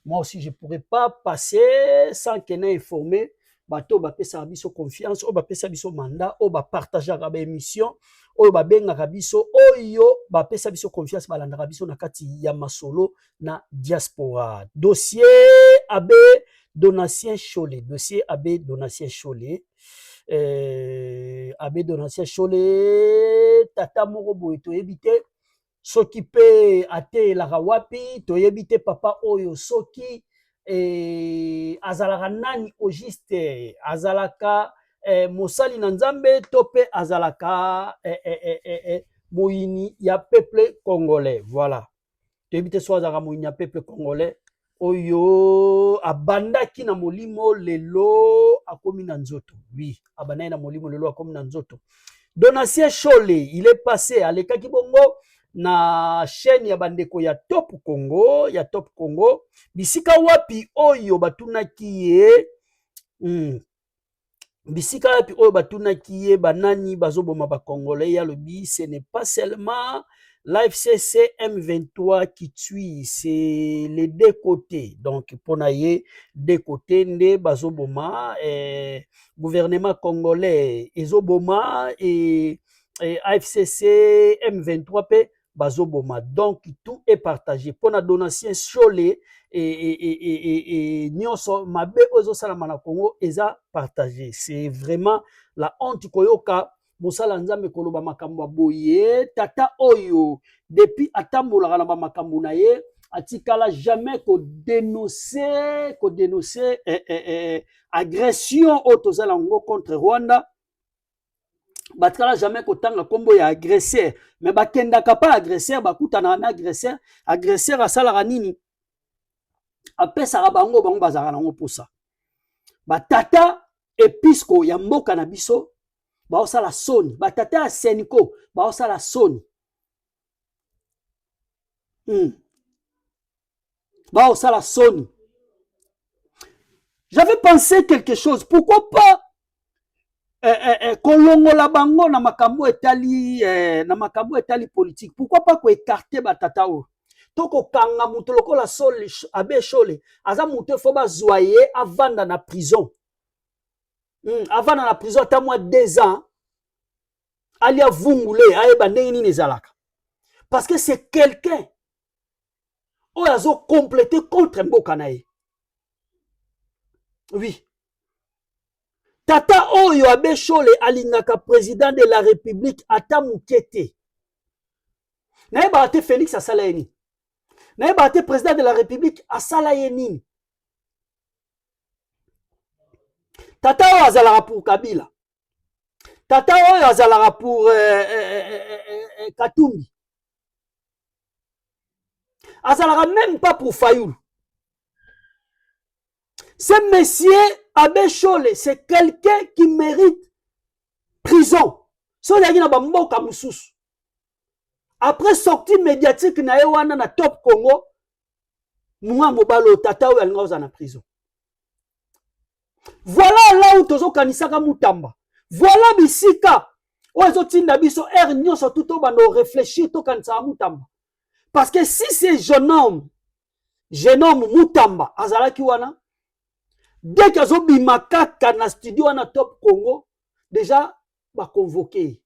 Moi aussi je pourrais pas passer sans que na informer bato ba pesa biso confiance, o ba pesa biso mandat, o ba partager ba émission, o ba benga biso, oyo ba pesa biso confiance balanda biso na kati ya masolo na diaspora. Dossier Abbé Donatien Cholet, dossier Abbé Donatien Cholet. Abbé Donatien Cholet, tata moko boye to ebite soki pe ate la wapi to ebite papa oyo soki azalaka nani au juste azalaka mosali na nzambe to pe azalaka moyini ya peuple congolais. Voilà, to ebite so azalaka moyini ya peuple congolais oyo abandaki na molimo lelo akomi na nzoto. Oui, abandaki na molimo lelo akomi na nzoto. Donatien Cholet, il est passé à l'Ekaki Bongo na chaîne ya bandeko ya Top Congo, bisika wapi oyo batunaki ye bisika wapi oyo batunaki ye banani bazoboma ba Congolais ya lobi, ce n'est pas seulement l'AFCC M23 qui tue, c'est les deux côtés. Donc pour naie deux côtés nde bazoboma gouvernement congolais ezoboma et AFCC M23 p bazoboma. Donc tout est partagé. Pour na donation Cholé et nyonso mabe ozo salama na Congo eza partagé. C'est vraiment la honte koyoka mosala nzambe koloba makambo boye tata oyo depuis atambola na makambo na ye atikala jamais ko dénoncer agression otozala ngo contre Rwanda. Batkala jamais kotanga kombo ya agresseur, mais bakenda kapa agresseur bakutana na agresseur asala nini apesa bango bazaka nango posa batata episco ya mboka na biso baosala soni, batata ya Seniko baosala soni baosala soni. J'avais pensé quelque chose, pourquoi pas kolongola bango na makambo etali politique, pourquoi pas ko écarter batata o toko kanga muto lokola sol abe Chole aza muto fo bazwaye avanda na prison avanda na prison ta moi 2 ans ali avungule ayeba ndenge nini ezalaka, parce que c'est quelqu'un o azo compléter contre mboka na ye. Oui, tata oyo abe Chole alingaka président de la République ata mukete. Naeba ate Félix asala yeni. Naeba ate président de la République asala yeni. Tata oyo azalaka pour Kabila. Tata oyo azalaka pour Katumbi. Azalaka même pas pour Fayoul. Ce monsieur Abe Chole, c'est quelqu'un qui mérite prison. Après sortie médiatique na ewana na Top Congo, Mouha Mobalo tata ou alngoza na prison. Voilà là où tozo kanisaka Mutamba. Voilà bisika. Ozo tinda biso nyoso tuto bando réfléchir to kanisa Mutamba. Parce que si c'est jeune homme Mutamba azalaki wana, dès qu'ils ont mis makaka na studio na Top Congo, déjà, va convoquer.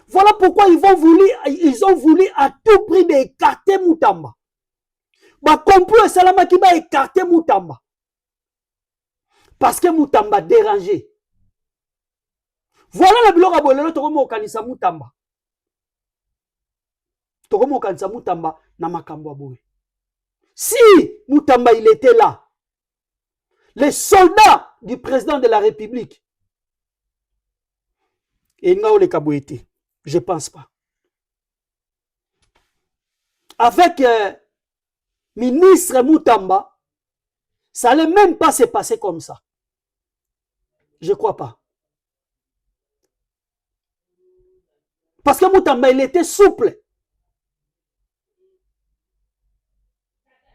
Voilà pourquoi ils ont voulu à tout prix d'écarter Mutamba. Ba complot salama qui va écarter Mutamba. Parce que Mutamba dérangé. Voilà le biloko bolelo tokomo kanisa Mutamba. Tokomo kanisa Mutamba na makambo aboye. Si Mutamba il était là, les soldats du président de la République, et Ngao le Kabouete, je ne pense pas. Avec ministre Mutamba, ça n'allait même pas se passer comme ça. Je ne crois pas. Parce que Mutamba, il était souple.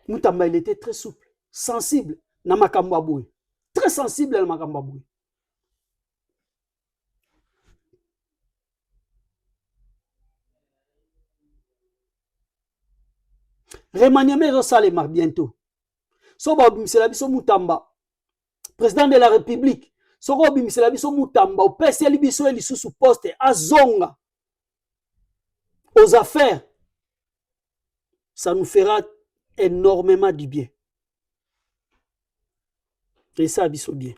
Mutamba, il était très souple, sensible. Namakambaboué. Très sensible à Namakambaboué. Remaniemé Rosalemar bientôt. Soba Bimselabiso Mutamba, président de la République. Soba Bimselabiso Mutamba, au PSL Biso et sous poste à Zonga. Aux affaires. Ça nous fera énormément du bien. Et ça abisso bien.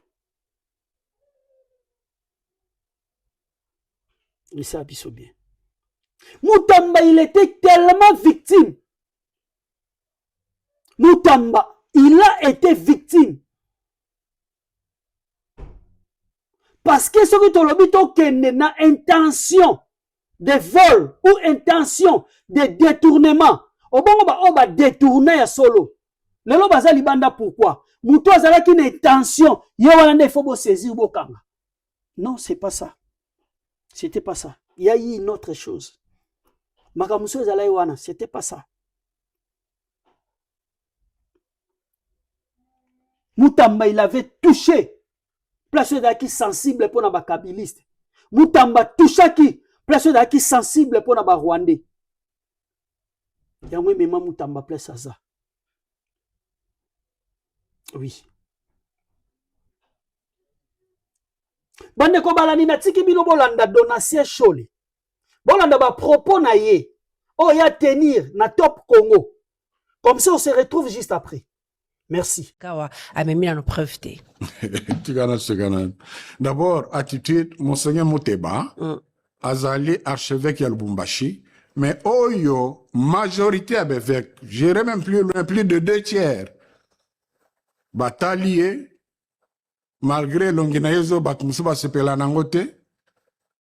Et ça abisso bien. Mutamba, il était tellement victime. Mutamba, il a été victime. Parce que ce que tu as dit, c'est une intention de vol ou intention de détournement. Au bon moment, on va détourner à solo. Le lo bazali banda pourquoi? Moutou azala qui une intention. Yo wana il faut saisir bokanga. Non, c'est pas ça. C'était pas ça. Il y a eu une autre chose. Makamuso Zalaïwana, c'était pas ça. Moutamba, il avait touché. Place d'aki sensible pour les kabilistes. Moutamba toucha qui? Place d'aki sensible pour les Rwandais. Yango même Moutamba place ça. Oui. Bande ko balani na tiki bino bolanda donation chole. Bolanda ba propos na ye. Oh ya tenir na top Congo. Comme ça on se retrouve juste après. Merci. Kawa a mis dans nos preuves. D'abord, attitude, Monseigneur Mouteba, Azali, archevêque à Lubumbashi, mais Oyo, majorité à Bévec, j'irais même plus loin, plus de 2/3. Batalié, malgré l'onginaïzo, Batmusuba Sepela Nangote,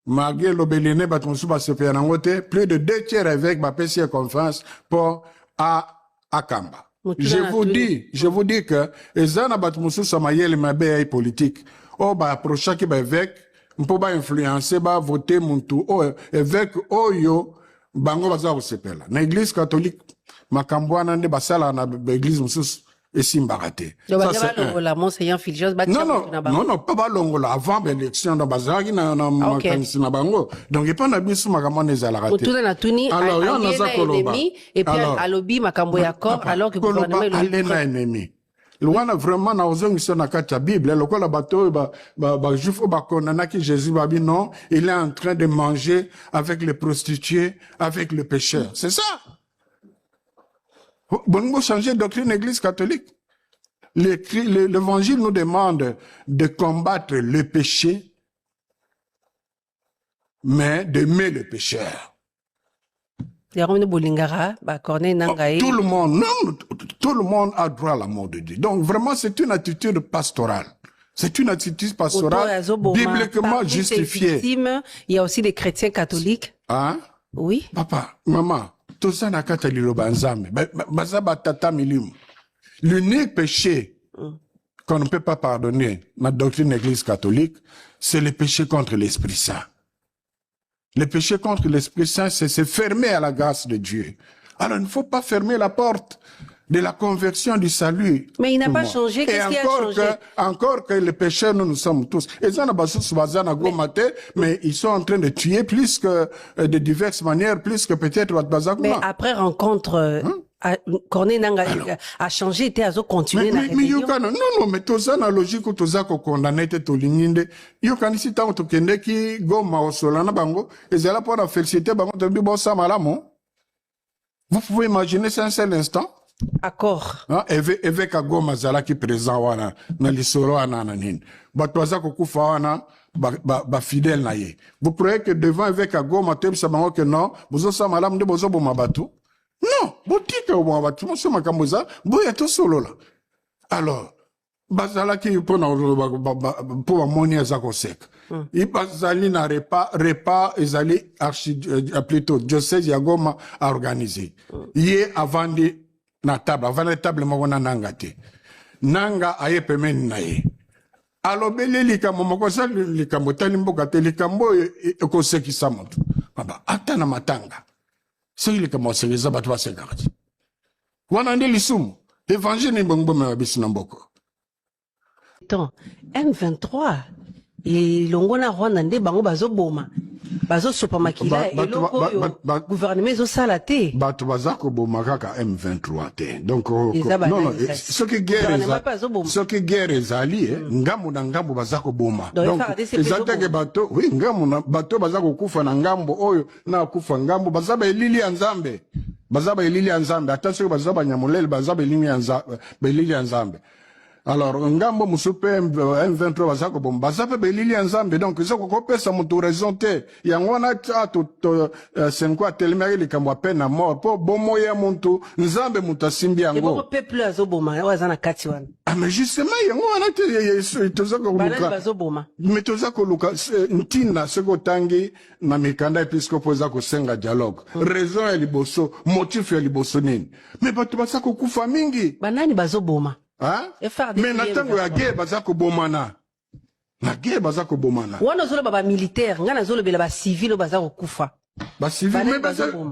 malgré l'obéliné, Batmusuba Sepela Nangote, plus de 2/3 avec ma PCA conférence pour Akamba. Je vous dis que ezana batmusu samayele mabe politique. Oh ba approcher ki ba évêque, mpo ba influencer ba voter muntu oh évêque oyo bango baza sepela. Na église catholique makambwana nde basala na église mususu esimbarate. Ça c'est Monseigneur Fulgence non, pas balongola avant l'élection dans bazaki na makanisi na bango. Donc il pas na bisu makamone ezala raté. Alors il y en a ça ennemi et puis alobi makambo ya corps alors que gouvernement est ennemi. Luana vraiment na ozongi na kata Bible lokola bato ba juif ba konana ki Jésus ba bi non, il est en train de manger avec les prostituées, avec les pécheurs. C'est ça. Bon, changer de doctrine église catholique. L'évangile nous demande de combattre le péché, mais d'aimer le pécheur. Tout le monde a droit à l'amour de Dieu. Donc vraiment, c'est une attitude pastorale. C'est une attitude pastorale bibliquement justifiée. Il y a aussi des chrétiens catholiques. Hein? Oui. Papa, maman. L'unique péché qu'on ne peut pas pardonner, ma doctrine église catholique, c'est le péché contre l'Esprit Saint. Le péché contre l'Esprit Saint, c'est se fermer à la grâce de Dieu. Alors, il ne faut pas fermer la porte de la conversion du salut. Mais il n'a pas changé. Qu'est-ce qui a changé? Encore que les pécheurs, nous sommes tous. Mais ils sont en train de tuer plus que de diverses manières, plus que peut-être. Mais après rencontre, Corneille Nanga a changé, était à continuer. Non, mais tout ça, la logique, tout ça, qu'on condamne, tout l'inginde. Yo kan si tant to kende ki goma osolana bango, et c'est là pour la féliciter bango de bon samalamo. Vous pouvez imaginer ça un seul instant? Accord. Évêque à Goma Zala qui présent wana na lisoro wana nanin. Batwaza kokufa wana ba fidèle na ye. Vous croyez que devant évêque à Goma tem sabango que non, bozo samalam de bozo boma batu? Non, boutique au boma batu, monsieur makamboza, boya to solo là. Alors, bazala qui pour moni azako sek. Il bazali na repas ezali plutôt diocèse ya Goma a organisé. Hier avant de na table, avant la table, mwana nanga te. Nanga aye pemeni na ye. Alobele likambo mokosa likambo tali mboka te likambo ekosekisa moto. Baba, ata na matanga. Soki likambo sekisa batu ba sekarati. Wana ndi lisumu. Évangile mbongo mabisi na mboko. M23 et longona Rwanda nde bango bazoboma. Bazo sopa makila eloko gouvernement zo salate bato bazako boma kaka M23 te donc non ce qui guerre ezali ngambo na ngambo bazako boma donc ezatake bato oui ngambo na bato bazako kufa na ngambo oyo na kufa ngambo bazaba elili ya nzambe attention bazaba nyamulele bazaba elili ya nzambe. Alors, ngambo musupe M23 bazako bomba zape belili ya nzambe donc izoko kopesa mutu raison te yangona to senkwa telemeri likambo apena mort po bomo ya muntu nzambe mutu asimbi yango. Ebo peuple azoboma wazana kati wana. Ah mais justement yangona te tozako luka. Bazoboma. Mais tozako luka ntina seko tangi na mikanda episcopo zako senga dialogue. Raison ya liboso, motif ya liboso nini. Mais bato bazako kufa mingi. Banani bazoboma. Mais natango ya guerre bazako bomana. Na guerre baza ko bomana. Wana zolo baba militaire, ngana zolo bela ba civil baza ko kufa. Ba civil mais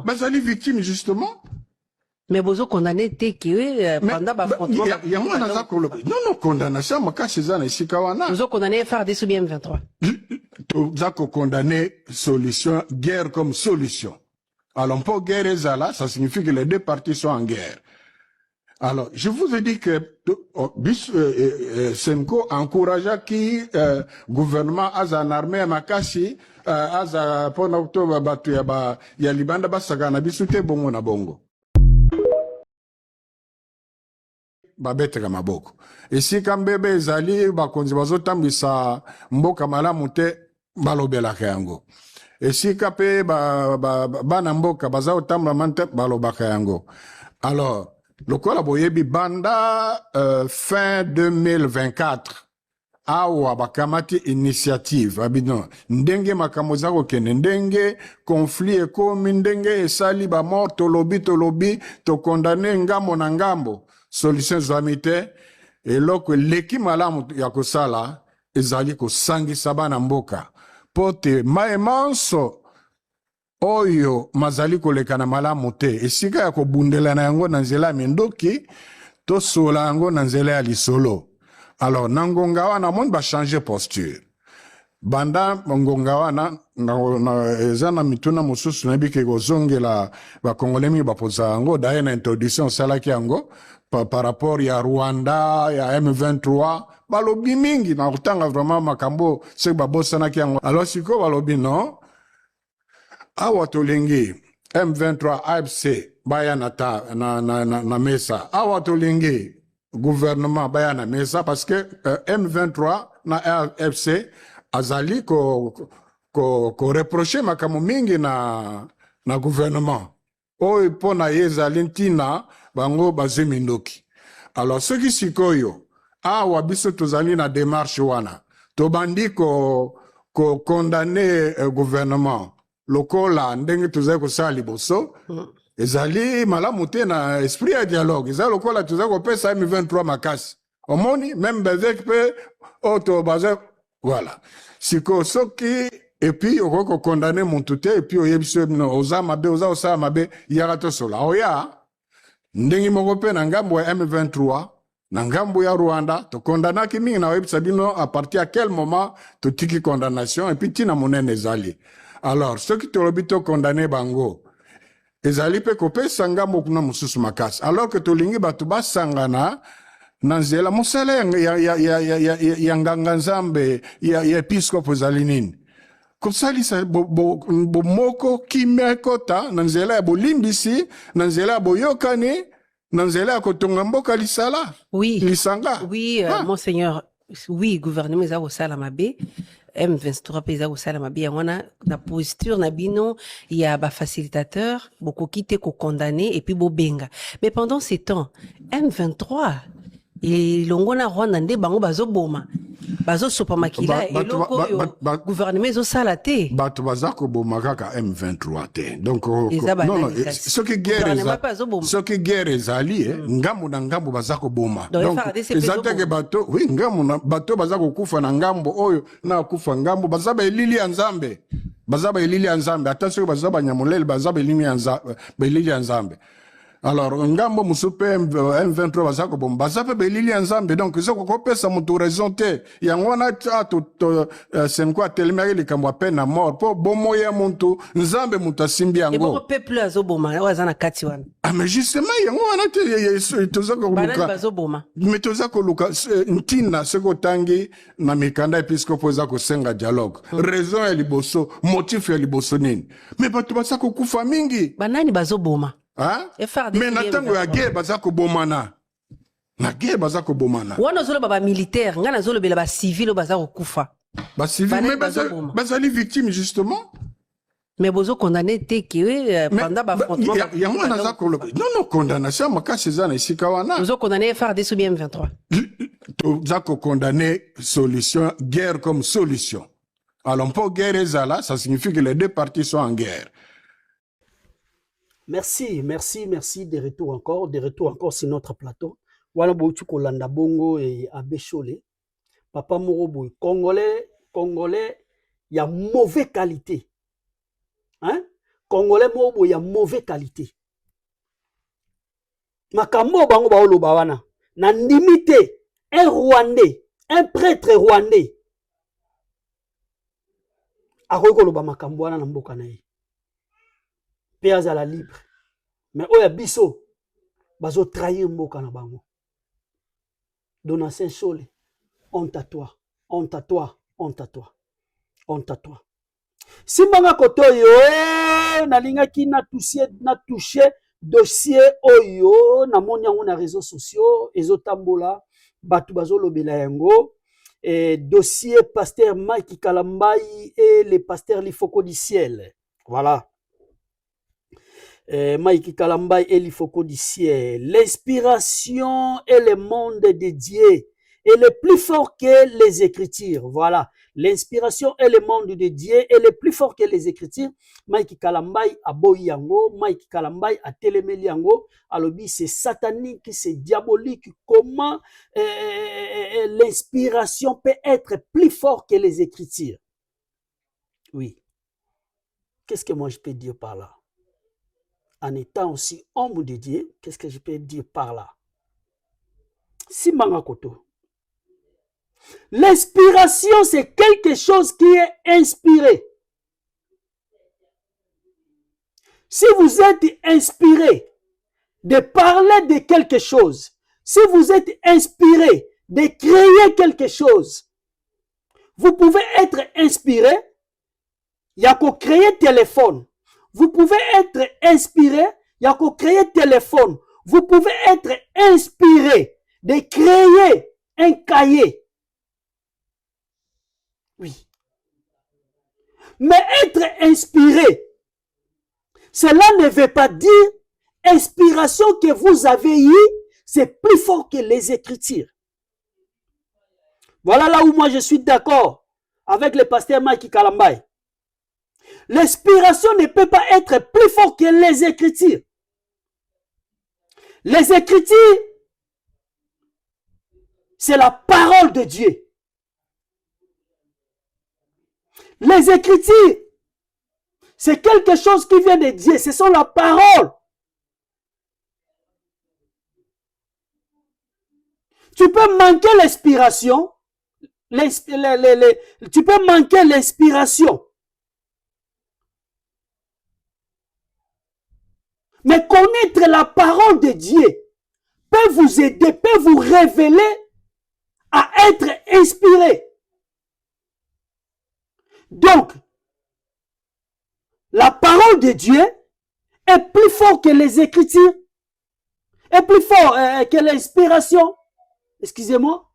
bazali victime justement. Mais bozo condamné te que pendant l'affrontement. Ya mwana za ko non condamnation makasi za na esika wana. Bozo condamné FARDC sous M23. Za ko condamné solution guerre comme solution. Alors pour guerre ezala, ça signifie que les deux parties sont en guerre. Alors, je vous ai dit que Senko encouragea qui gouvernement a en armée makasi aza pona oktoba batu ya libanda basagana bisute bongo na bongo. Babeteka maboko. Esi kambebe ezali bakonzi bazotambisa mboka malamu te balobelaka yango. Esika pe bana mboka bazotambula mante balobaka yango. Alors, le Boyebi Banda fin 2024 awa bakamati initiative abidon ndenge makamozako kene ndenge conflit ekomi ndenge esali ba mort tolobi to condamner ngambo na ngambo solution zamite eloko leki malamu ya kosala ezali kosangisa bana mboka pote maemanso oyo mazali koleka na malamu te esika ya kobundela na yango na nzela mindoki to sola yango na nzela ya lisolo. Alors nangonga wana monde ba changer posture banda ngonga wana na ezana mituna mususu na bike kozongela ba kongolemi ba poza yango daye na introduction salaki yango par rapport ya Rwanda ya M23 balobi mingi na kutanga vraiment makambo se ba bosana ki yango. Alors siko balobi non awa tolingi M23 AFC baya na mesa awa tolingi gouvernement baya na mesa parce que M23 na AFC azali ko reprocher makamu mingi na gouvernement oyo pona yezali ntina bango bazemindoki. Alors ceux qui sikoyo awa biso tozali na démarche wana tobandi ko condamner gouvernement lokola ndenge tuzai kosala liboso ezali malamu te na esprit ya dialogue ezali lokola tuzai kopesa M23 makasi omoni même avec pe auto baza voilà siko soki et puis okoko condamner muntu te et puis oyebise no ozama be osala mabe yaka to sola oya ndenge moko pe na ngambo ya M23 na ngambo ya Rwanda to condamnaki mingi na oyebisa bino à partir à quel moment to tiki condamnation et puis tina monene ezali. Alors, ceux qui te condamné bango, ezali pe kopesa ngambo kuna mususu makasi. Alors que tolingi batu basangana nanzela musala ya nganga nzambe ya episcope ezali nini. Kosalisa moko kimia kota nanzela ya bolimbisi, nanzela ya boyokani, nanzela ya kotonga mboka lisala. Oui. Lisanga. Oui, monseigneur. Oui, gouvernement za osala mabe. M23 pesa osala mabe wana na posture na bino ya ba facilitateur boko kite ko condamner et puis bobenga. Mais pendant ces temps M23 et longona Rwanda nde bango bazoboma bazosopa makila eloko yo gouvernement zo sala te bato bazako boma kaka M23 te donc non ce qui guerre ezali ngambo na ngambo bazako boma donc ezateke bato oui ngambo na bato bazako kufa na ngambo oyo na kufa ngambo bazaba elili ya nzambe attention bazaba nyamulele bazaba elili ya nzambe. Alors, ngambo musupe M23 bazako bom bazape belili ya nzambe donc zoko kopesa mutu raison te yangona senko atelemaki likambo ape na mort po bomo ya muntu nzambe mutu asimbi yango. Ebo peuple azoboma waza na kati wana. Ah mais justement yango wana te tozako luka. Bazoboma. Mais tozako luka ntina seko tangi na mikanda episcopo zako senga dialogue. Raison ya liboso, motif ya liboso nini. Mais batu basako kufa mingi. Banani bazoboma. Hein? Mais natango ya guerre bazako bomana. Na guerre bazako bomana. Wana zolo baba militaire, ngana zolo bela ba civil bazako kufa. Ba civil mais bazali victime justement. Mais bozo condamné te que pendant ba affrontement. Ya mwana zako non condamnation makasi zana isika wana. Bozo condamné FARDC sous M23. Zako condamné solution guerre comme solution. Alors pour guerre ezala, ça signifie que les deux parties sont en guerre. Merci. De retour encore sur notre plateau. Wana Boutu Kolanda Bongo et Abbé Cholé. Papa Morobo, Congolais, Congolais, il y a mauvaise qualité. Hein? Congolais, il y a mauvaise qualité. Makambo bango baolo bawana. Na limité, un Rwandais, un prêtre rwandais. Akoyko loba makambo wana na mboka na ye. Pe azala libre. Mais oya biso, bazo trahir mboka na bango. Donatien Chole, honte à toi, honte à toi, honte à toi, honte à toi. Simbanga kotoyo, nalingaki na touché dossier oyo, na moni yango na réseaux sociaux, ezotambola, batu bazo lobela yango, dossier pasteur Mike Kalambai et le pasteur Lifoko du ciel. Voilà. Mike Kalambai et l'Ifoko du ciel. L'inspiration est le monde dédié. Et le plus fort que les Écritures. Voilà. L'inspiration est le monde de Dieu et le plus fort que les Écritures. Mike Kalambai a boyango, Mike Kalambai a telemeliango. Alobi, c'est satanique, c'est diabolique. Comment l'inspiration peut être plus fort que les Écritures? Oui. Qu'est-ce que moi je peux dire par là? En étant aussi homme de Dieu, qu'est-ce que je peux dire par là? Simbanga Koto. L'inspiration, c'est quelque chose qui est inspiré. Si vous êtes inspiré de parler de quelque chose, si vous êtes inspiré de créer quelque chose, vous pouvez être inspiré, il y a qu'à créer téléphone. Vous pouvez être inspiré, il y a qu'à créer téléphone. Vous pouvez être inspiré de créer un cahier. Oui. Mais être inspiré, cela ne veut pas dire inspiration que vous avez eue, c'est plus fort que les Écritures. Voilà là où moi je suis d'accord avec le pasteur Mike Kalambai. L'inspiration ne peut pas être plus fort que les Écritures. Les Écritures, c'est la parole de Dieu. Les Écritures, c'est quelque chose qui vient de Dieu. Ce sont la parole. Tu peux manquer l'inspiration. Tu peux manquer l'inspiration. Mais connaître la parole de Dieu peut vous aider, peut vous révéler à être inspiré. Donc, la parole de Dieu est plus forte que les Écritures, est plus forte que l'inspiration. Excusez-moi.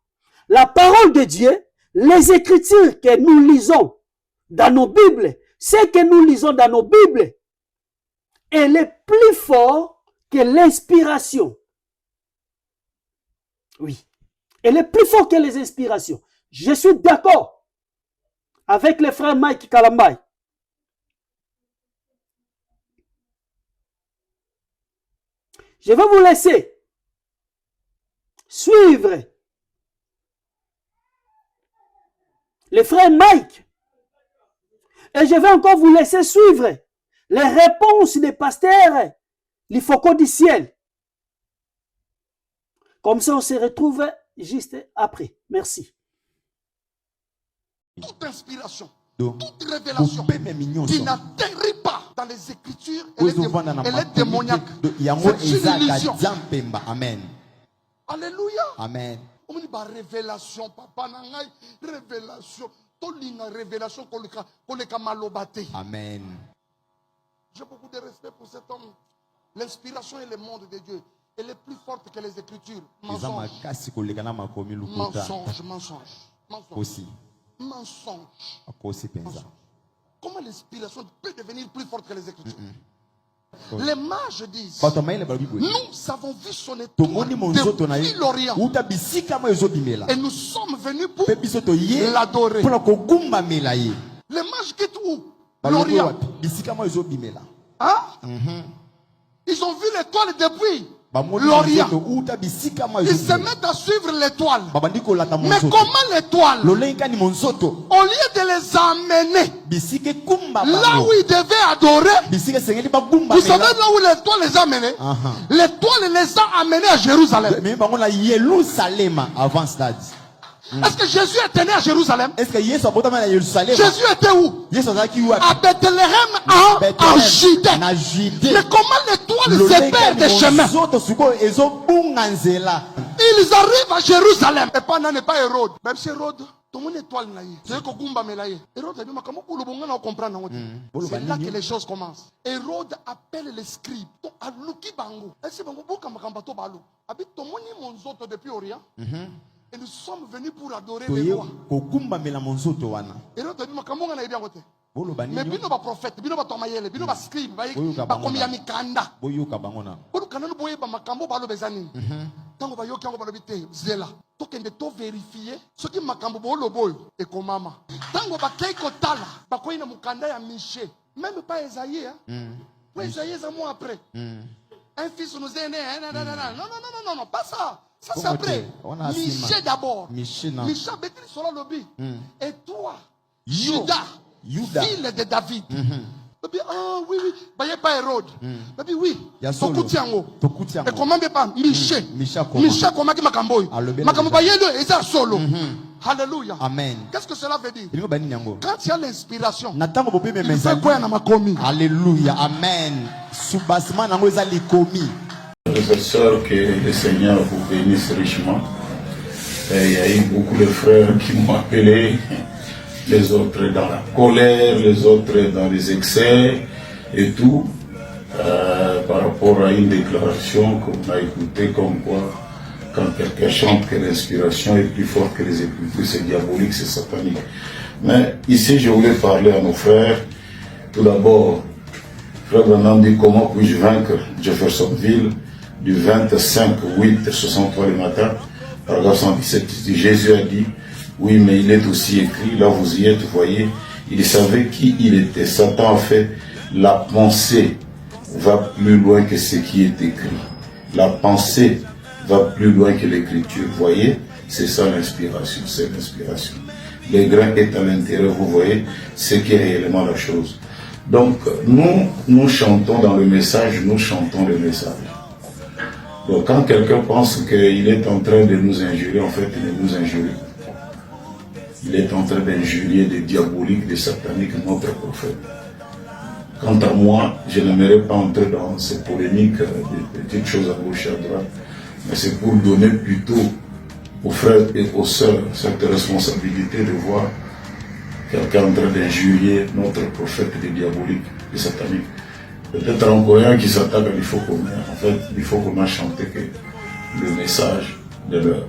La parole de Dieu, les Écritures que nous lisons dans nos Bibles, ce que nous lisons dans nos Bibles, elle est plus forte que l'inspiration. Oui. Elle est plus forte que les inspirations. Je suis d'accord avec le frère Mike Kalambai. Je vais vous laisser suivre le frère Mike. Et je vais encore vous laisser suivre les réponses des pasteurs Lifoko du ciel. Comme ça, on se retrouve juste après. Merci. Toute inspiration, toute révélation qui n'atterrit pas dans les Écritures, elle est démoniaque. C'est une illusion. Amen. Alléluia. Amen. On me dit révélation, papa nangai, révélation. Tolinga révélation koleka malobate. Amen. J'ai beaucoup de respect pour cet homme. L'inspiration et le monde de Dieu, elle est plus forte que les Écritures. Mensonge. Mensonge, mensonge. Aussi. Mensonge. Comment l'inspiration peut devenir plus forte que les Écritures? Les mages disent, nous avons vu son étoile depuis l'Orient et nous sommes venus pour l'adorer. Les mages quittent où? L'Orient. Hein? Ils ont vu l'étoile depuis l'Orient. Ils se mettent à suivre l'étoile. Mais comment l'étoile, au lieu de les amener là où ils devaient adorer, vous savez là où l'étoile les a amenés? L'étoile les a amenés à Jérusalem. Est-ce que Jésus était né à Jérusalem? Jésus était où? À Bethléem, en Judée. Mais comment l'étoile se perd des chemins? Ils arrivent à Jérusalem. Et pas n'est pas Hérode. Même si Hérode, tout le monde étoile là. C'est que Gumba Melaye. Hérode a dit, comment pour le bon on comprend? C'est là que les choses commencent. Hérode appelle les scribes. À Luki Bango. Et c'est Bango Kambato Balo. Habite tout le monde mon zoto depuis Orient. Et nous sommes venus pour adorer les rois. Et l'autre dit, comment on a bien voté? Mais bino ba prophète, bino ba tomayele, bino ba scribe, ba komi ya mikanda. Bino kananu boye ba makambo ba lo bezani. Tango ba yoki ango ba lobite zela. Tokende to vérifier ce qui makambo bo lo boyo et komama. Tango ba keiko tala, ba koina mukanda ya Miché. Même pas Esaïe hein. Pour Esaïe ça mois après. Un fils nous est né. Non, pas ça. Ça c'est après. Miché d'abord. Miché Béthil sur le lobby. Et toi, Judas, fille de David. Ah oui. Bah il n'y a pas Hérode. Oui. Tokutiango. Et comment pas Miché. Miché comment qui Makamboy. Makamboy bah il est solo. Alléluia. Amen. Qu'est-ce que cela veut dire? Quand il y a l'inspiration, il fait quoi dans ma commis? Alléluia. Amen. Soubassement dans les commis. Frères et sœurs, que le Seigneur vous bénisse richement. Et il y a eu beaucoup de frères qui m'ont appelé, les autres dans la colère, les autres dans les excès et tout, par rapport à une déclaration qu'on a écoutée comme quoi, quand quelqu'un chante que l'inspiration est plus forte que les Écritures, c'est diabolique, c'est satanique. Mais ici, je voulais parler à nos frères. Tout d'abord, Frère Branham dit comment puis-je vaincre Jeffersonville du 25/8/63 le matin, paragraphe 117, Jésus a dit, oui, mais il est aussi écrit, là vous y êtes, vous voyez, il savait qui il était. Satan a fait, la pensée va plus loin que ce qui est écrit. La pensée va plus loin que l'écriture, vous voyez, c'est ça l'inspiration, c'est l'inspiration. Les grains est à l'intérieur, vous voyez, c'est qui est réellement la chose. Donc, nous chantons dans le message, nous chantons le message. Donc quand quelqu'un pense qu'il est en train de nous injurier, en fait, il ne nous injurie. Il est en train d'injurier des diaboliques, des sataniques, notre prophète. Quant à moi, je n'aimerais pas entrer dans ces polémiques, des petites choses à gauche et à droite, mais c'est pour donner plutôt aux frères et aux sœurs cette responsabilité de voir quelqu'un en train d'injurier notre prophète, des diaboliques, des sataniques. Peut-être encore un qui s'attaque à il faut qu'on a chanté que le message de l'heure.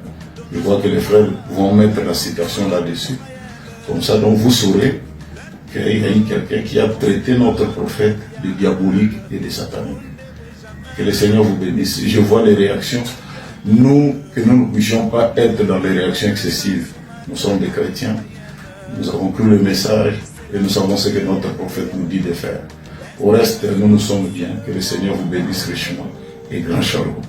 Je vois que les frères vont mettre la citation là-dessus. Comme ça, donc vous saurez qu'il y a eu quelqu'un qui a traité notre prophète de diabolique et de satanique. Que le Seigneur vous bénisse. Je vois les réactions. Que nous ne puissions pas être dans les réactions excessives. Nous sommes des chrétiens. Nous avons cru le message et nous savons ce que notre prophète nous dit de faire. Au reste, nous sommes bien. Que le Seigneur vous bénisse richement et grand shalom.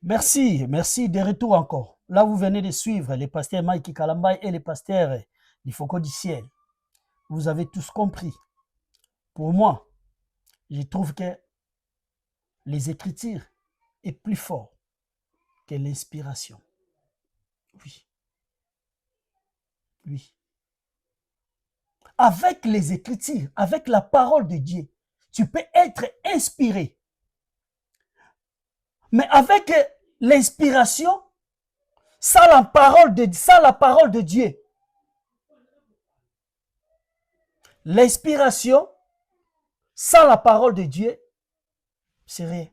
Merci de retour encore. Là, vous venez de suivre les pasteurs Mike Kalambay et les pasteurs du Foko du Ciel. Vous avez tous compris. Pour moi, je trouve que les Écritures est plus fort que l'inspiration. Oui. Avec les Écritures, avec la parole de Dieu, tu peux être inspiré. Mais avec l'inspiration, sans la parole de Dieu, l'inspiration, sans la parole de Dieu, c'est rien.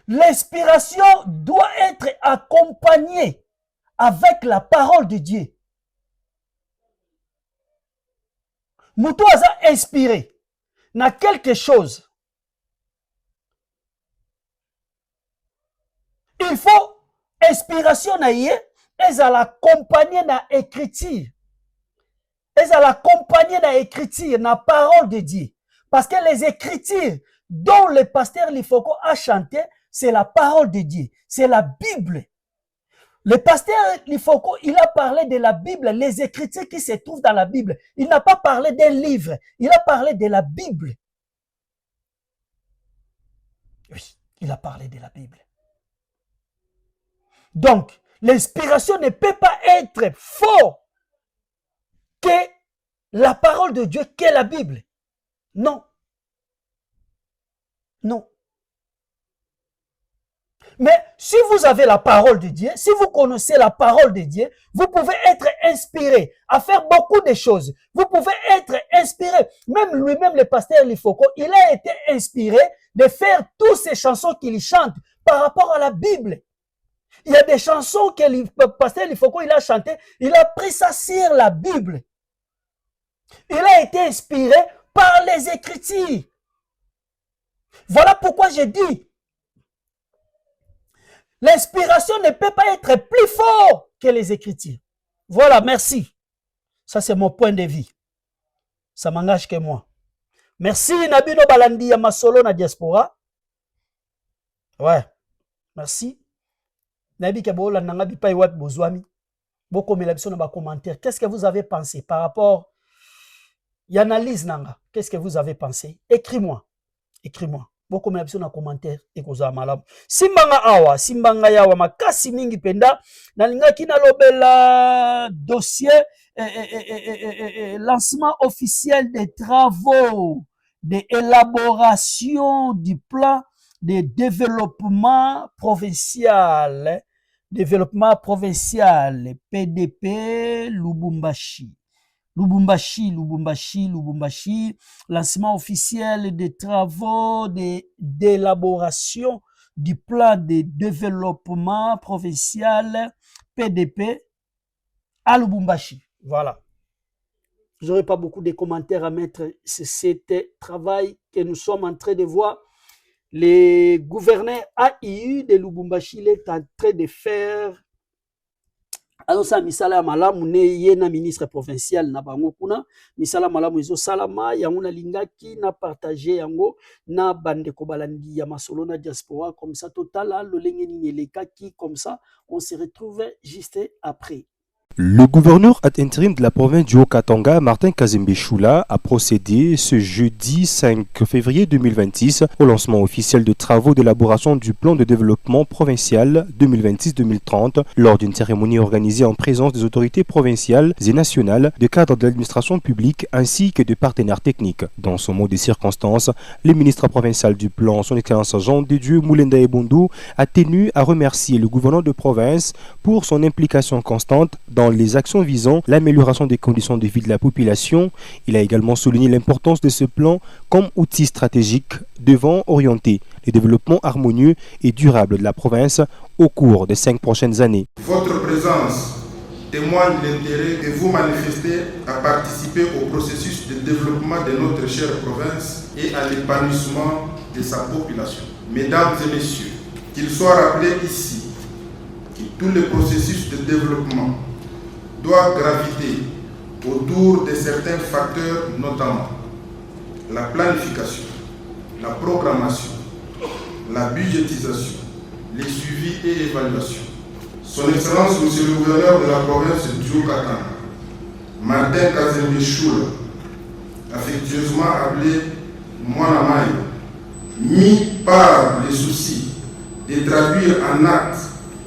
L'inspiration doit être accompagnée avec la parole de Dieu. Moutou a inspiré na quelque chose. Il faut inspiration na yé, et à l'accompagner na écriture. elles allaient accompagner dans l'écriture, dans la parole de Dieu. Parce que les écritures dont le pasteur Lifoko a chanté, c'est la parole de Dieu, c'est la Bible. Le pasteur Lifoko, il a parlé de la Bible, les écritures qui se trouvent dans la Bible. Il n'a pas parlé d'un livre, il a parlé de la Bible. Oui, il a parlé de la Bible. Donc, l'inspiration ne peut pas être fausse que la parole de Dieu, que la Bible. Non. Non. Mais si vous avez la parole de Dieu, si vous connaissez la parole de Dieu, vous pouvez être inspiré à faire beaucoup de choses. Vous pouvez être inspiré. Même lui-même, le pasteur Lifoko, il a été inspiré de faire toutes ces chansons qu'il chante par rapport à la Bible. Il y a des chansons que le pasteur Lifoko, il a chanté, il a pris ça sur la Bible. Il a été inspiré par les Écritures. Voilà pourquoi j'ai dit, l'inspiration ne peut pas être plus fort que les Écritures. Voilà, merci. Ça, c'est mon point de vue. Ça m'engage que moi. Merci, Nabino Balandi Yamasolo na diaspora. Ouais, merci. Nabi Kabola Nangabi Paiwat Bozwami. Beaucoup de dans commentaires. Qu'est-ce que vous avez pensé par rapport à l'analyse Nanga? Qu'est-ce que vous avez pensé? Écris-moi. Écris-moi. Beaucoup de dans commentaires. Et malam. Simbanga awa, simbanga yawa makasi mingi penda. Nalinga kina lobela dossier lancement officiel des travaux d'élaboration du plan de développement provincial. Développement provincial, PDP, Lubumbashi. Lubumbashi, lancement officiel des travaux d'élaboration du plan de développement provincial, PDP, à Lubumbashi. Voilà. Je n'aurai pas beaucoup de commentaires à mettre. C'est cet travail que nous sommes en train de voir. Le gouverneur AIU de Lubumbashi est en train de faire. Alors ça, misala malamu ne yena ministre provincial na bango kuna. Misala malamu izo salama yango na lingaki na partager yango na bande ko balandi ya masolo na diaspora comme ça total lo lengeni neleka qui comme ça on se retrouve juste après. Le gouverneur ad interim de la province du Haut-Katanga, Martin Kazembe Choula, a procédé ce jeudi 5 février 2026 au lancement officiel de travaux d'élaboration du plan de développement provincial 2026-2030 lors d'une cérémonie organisée en présence des autorités provinciales et nationales, de cadres de l'administration publique ainsi que de partenaires techniques. Dans son mot de circonstance, le ministre provincial du plan, son excellence Jean de Dieu Moulenda Ebundu, a tenu à remercier le gouverneur de province pour son implication constante dans les actions visant l'amélioration des conditions de vie de la population. Il a également souligné l'importance de ce plan comme outil stratégique devant orienter le développement harmonieux et durable de la province au cours des 5 prochaines années. Votre présence témoigne l'intérêt que vous manifestez à participer au processus de développement de notre chère province et à l'épanouissement de sa population. Mesdames et messieurs, qu'il soit rappelé ici que tout le processus de développement doit graviter autour de certains facteurs, notamment la planification, la programmation, la budgétisation, les suivis et l'évaluation. Son Excellence, Monsieur le gouverneur de la province du Haut-Katanga, Martin Kazembe Choula, affectueusement appelé Mwanamai, mis par les soucis de traduire en acte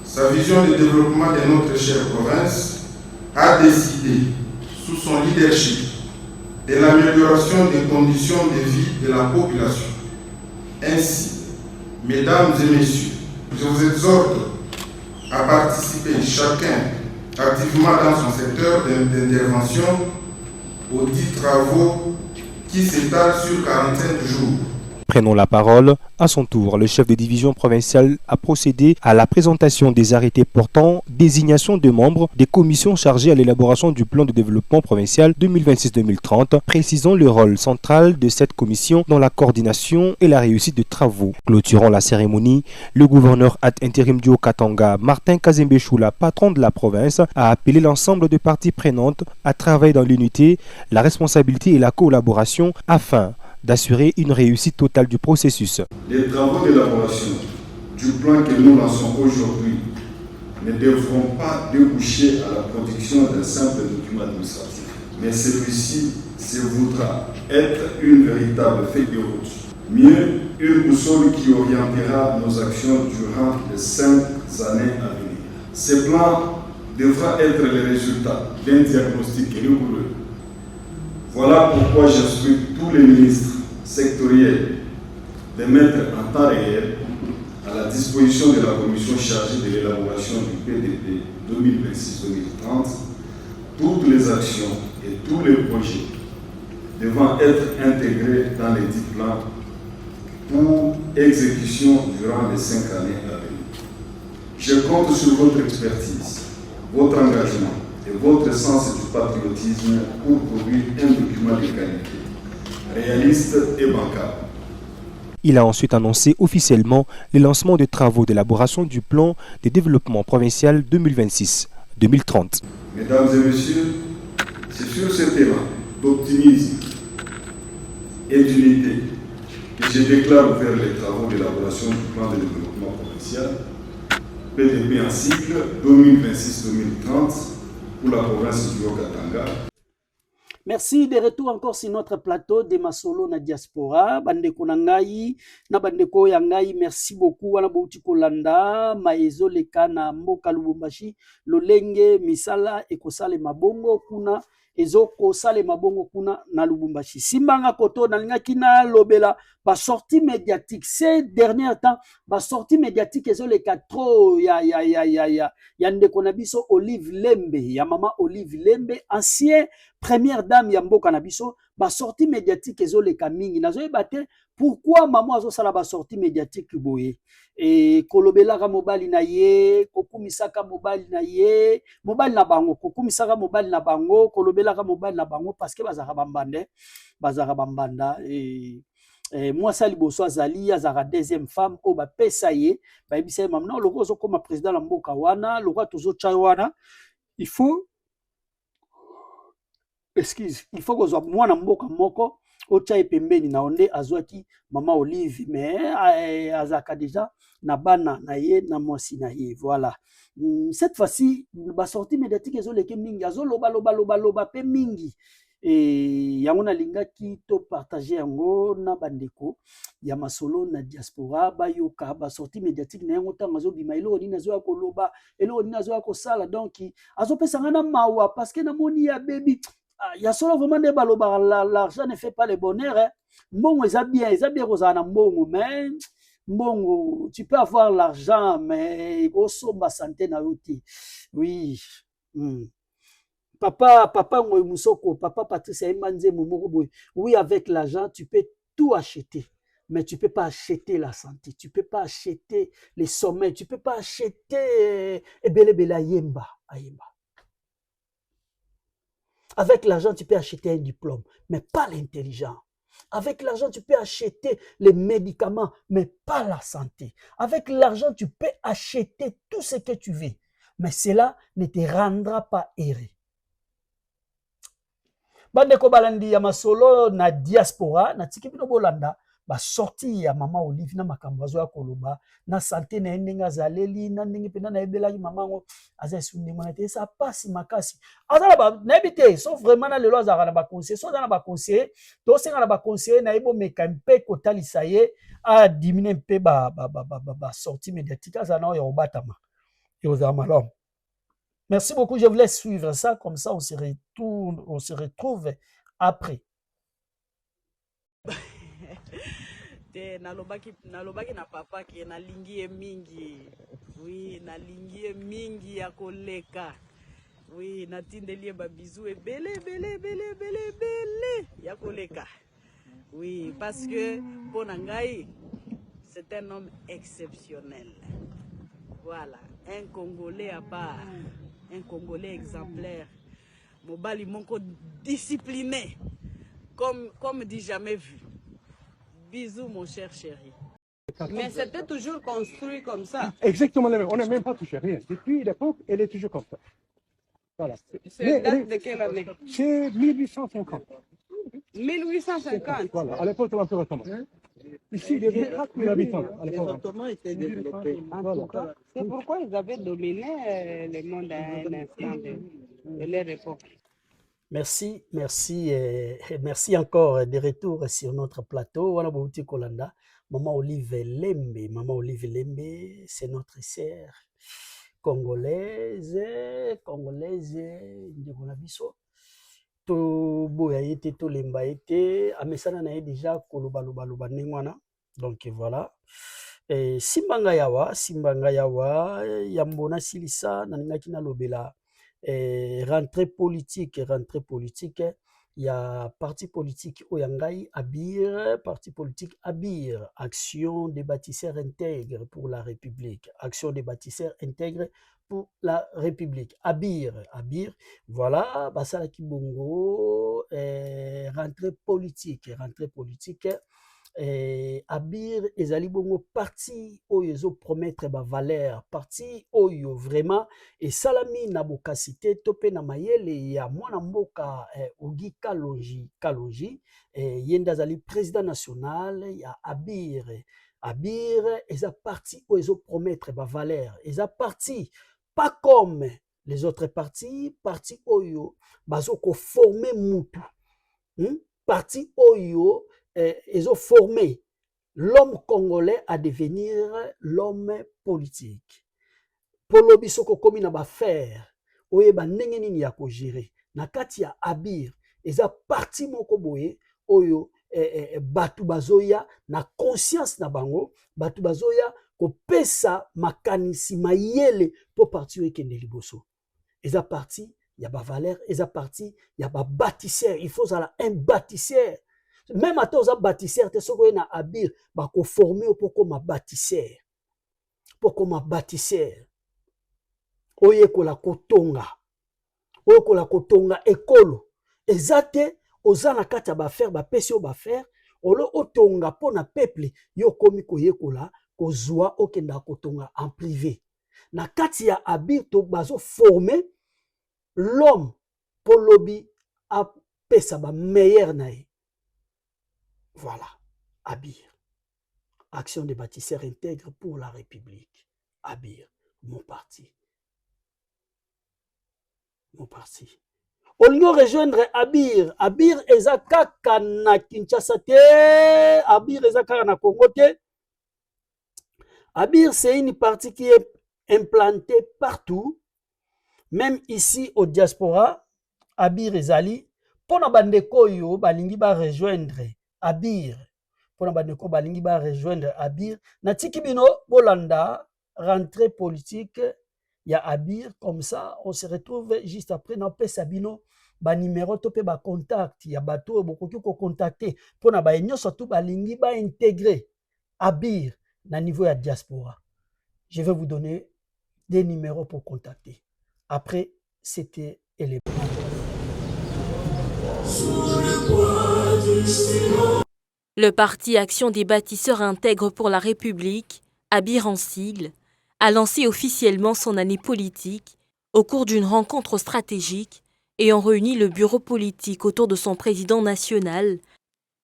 sa vision de développement de notre chère province, a décidé, sous son leadership, de l'amélioration des conditions de vie de la population. Ainsi, mesdames et messieurs, je vous exhorte à participer chacun activement dans son secteur d'intervention aux 10 travaux qui s'étalent sur 45 jours Prenons la parole. À son tour, le chef de division provinciale a procédé à la présentation des arrêtés portant désignation de membres des commissions chargées à l'élaboration du plan de développement provincial 2026-2030, précisant le rôle central de cette commission dans la coordination et la réussite des travaux. Clôturant la cérémonie, le gouverneur ad intérim du Haut-Katanga, Martin Kazembe Choula, patron de la province, a appelé l'ensemble des parties prenantes à travailler dans l'unité, la responsabilité et la collaboration afin d'assurer une réussite totale du processus. Les travaux d'élaboration du plan que nous lançons aujourd'hui ne devront pas déboucher à la production d'un simple document administratif, mais celui-ci se voudra être une véritable feuille de route, mieux une boussole qui orientera nos actions durant les 5 années à venir. Ce plan devra être le résultat d'un diagnostic rigoureux. Voilà pourquoi j'instruis tous les ministres sectoriels de mettre en temps réel à la disposition de la commission chargée de l'élaboration du PDP 2026-2030 toutes les actions et tous les projets devant être intégrés dans les 10 plans pour exécution durant les 5 années à venir. Je compte sur votre expertise, votre engagement et votre sens du patriotisme pour produire un document de qualité, réaliste et bancable. Il a ensuite annoncé officiellement le lancement des travaux d'élaboration du plan de développement provincial 2026-2030. Mesdames et messieurs, c'est sur cet élan d'optimisme et d'unité que je déclare ouvert les travaux d'élaboration du plan de développement provincial PDP en cycle 2026-2030 pour la province du Haut-Katanga. Merci, de retour encore sur notre plateau de Masolo na diaspora. Bandeko na ngai, na bandeko ya ngai, merci beaucoup. Wana bouti kolanda, maezo leka na mboka Lubumbashi, lolenge misala ekosale mabongo kuna, ezo kosale mabongo kuna na Lubumbashi. Simbanga koto na linga kina lobela, ba sortie médiatique. Ces derniers temps, ba sortie médiatique ezo leka trop ya ndeko na biso Olive Lembe, ya mama Olive Lembe, ancien première dame ya mboka na biso, ba sortie médiatique ezo leka mingi. Nazo ebate pourquoi maman azo sala ba sortie médiatique boye. Et kolobela ka mobali na ye, kokumisaka mobali na ye, mobali na bango, kokumisaka mobali na bango, kolobela ka mobali na bango parce que bazaka bambanda et moi sali boso azali azaka deuxième femme o ba pesa ye ba ebisa mamna loko zo koma président la mboka wana loko tozo cha wana il faut que zo mwana mboka moko o cha epembeni na onde azwaki mama Olive mais azaka déjà na bana na ye na mosi na ye voilà. Cette fois-ci ba sortie médiatique ezo leke mingi azo loba pe mingi. Et yangona lingaki to partager yango na bandeko ya masolo na diaspora ba yoka ba sortie médiatique na yango tanga zo bima elo ni nazo koloba elo ni nazo ko sala donc azo pesanga na mawa parce que na moni ya baby ya solo vraiment de baloba l'argent ne fait pas le bonheur hein. Mbongo eza bien kozana mbongo mais mbongo tu peux avoir l'argent mais osomba santé na yoti oui. Papa Ngoy Musoko, papa Patrice Emanze Momoko Boy. Oui, avec l'argent, tu peux tout acheter. Mais tu ne peux pas acheter la santé. Tu ne peux pas acheter les sommets. Tu ne peux pas acheter Ebele Ayemba. Avec l'argent, tu peux acheter un diplôme, mais pas l'intelligence. Avec l'argent, tu peux acheter les médicaments, mais pas la santé. Avec l'argent, tu peux acheter tout ce que tu veux. Mais cela ne te rendra pas heureux. Bandeko balandi ya masolo na diaspora na tiki bino bolanda ba sorti ya mama Olive na makambo azo ya koloba na santé na ndenga zaleli na ndenge pena na ebelaki mama ngo aza sundi mona te ça passe makasi azala ba na ebité sauf vraiment na lelo azala na ba conseiller so na ba conseiller to senga na ba conseiller na ebo meka mpe kotalisa ye a diminuer mpe ba sortie médiatique azala na ya obatama et aux amalom. Merci beaucoup, je vous laisse suivre ça, comme ça on se retrouve après. Nalobaki na papa ki nalingi mingi. Oui, nalingi mingi ya koleka. Oui, natindeli ba bisou ebele ya koleka. Oui, parce que Bonangaï, c'est un homme exceptionnel. Voilà, un Congolais à part, un Congolais exemplaire. Mobali Monko discipliné, comme dit jamais vu. Bisous mon cher chéri. Mais c'était toujours construit comme ça. Exactement la même, on n'a même pas touché rien. Depuis l'époque, elle est toujours comme ça. Voilà. C'est date de quelle année? C'est 1850. 1850. Voilà, à l'époque de l'Empire ottoman. Ici, il y avait 4 000 habitants. Les Ottomans étaient développés. En tout cas, c'est pourquoi ils avaient dominé le monde à un instant de leur époque. Merci, merci, merci encore de retour sur notre plateau. Wana Bouti Kolanda, Maman Olive Lembe. Maman Olive Lembe, c'est notre sœur congolaise, ndeko na biso. To boya ete to lemba ete amesana na ye déjà koloba loba nengwana. Donc voilà. Simbanga yawa yambona silisa na ningaki na lobela rentrée politique, il y a parti politique Oyangai Abir, parti politique Abir, action des bâtisseurs intègres pour la République, action des bâtisseurs intègres pour la République, Abir, voilà, Basala Kibongo, rentrée politique, Abir ezali bongo parti oyo ezo promettre ba valeur, parti oyo vraiment et salami na bokasite topé na mayele ya mwana mboka Ogi Kalonji yenda zali président national ya Abir eza parti oyo ezo promettre ba valeur, eza parti pas comme les autres partis, parti oyo bazo ko former mutu, parti oyo ils ont formé l'homme congolais à devenir l'homme politique. Pour l'obisoko komi na ba faire, oye ba ndenge nini ya ko gérer. Na kati ya Abir, eza parti moko boye oyo batu bazoya na conscience na bango, batu bazoya ko pesa makanisi mayele po parti ekende liboso. Eza parti ya ba valeur, eza parti ya ba bâtisseur, il faut ça un bâtisseur. Même à tous les bâtisseurs, tu sais qu'on a Abir, bah qu'on forme pour comme bâtisseur, oye kola kotonga ekolo, ezate ozana kata ba faire ba pesio ba faire, olo otonga pona peuple yo komi koye kola kozwa okenda kotonga en privé. Na kati ya Abir to bazo former l'homme pour lobby a pesa ba meilleur nae. Voilà, Abir, action des bâtisseurs intègres pour la République. Abir, mon parti. On y rejoindre Abir. Abir ezakaka na Kinshasa te, Abir ezakaka na Congo te. Abir, c'est une partie qui est implantée partout, même ici au diaspora. Abir ezali, pona bandeko yo balingi ba rejoindre Abir, pour la bandeko balingi ba rejoindre Abir, na tiki bino bolanda rentrée politique ya Abir, comme ça on se retrouve juste après na pesa bino ba numéro to pe ba contact ya bato bokoki ko contacter pour na ba nyonso to balingi ba intégrer Abir na niveau ya diaspora. Je vais vous donner des numéros pour contacter. Après c'était élément. Le parti Action des bâtisseurs intègres pour la République, Abir en sigle, a lancé officiellement son année politique au cours d'une rencontre stratégique ayant réuni le bureau politique autour de son président national,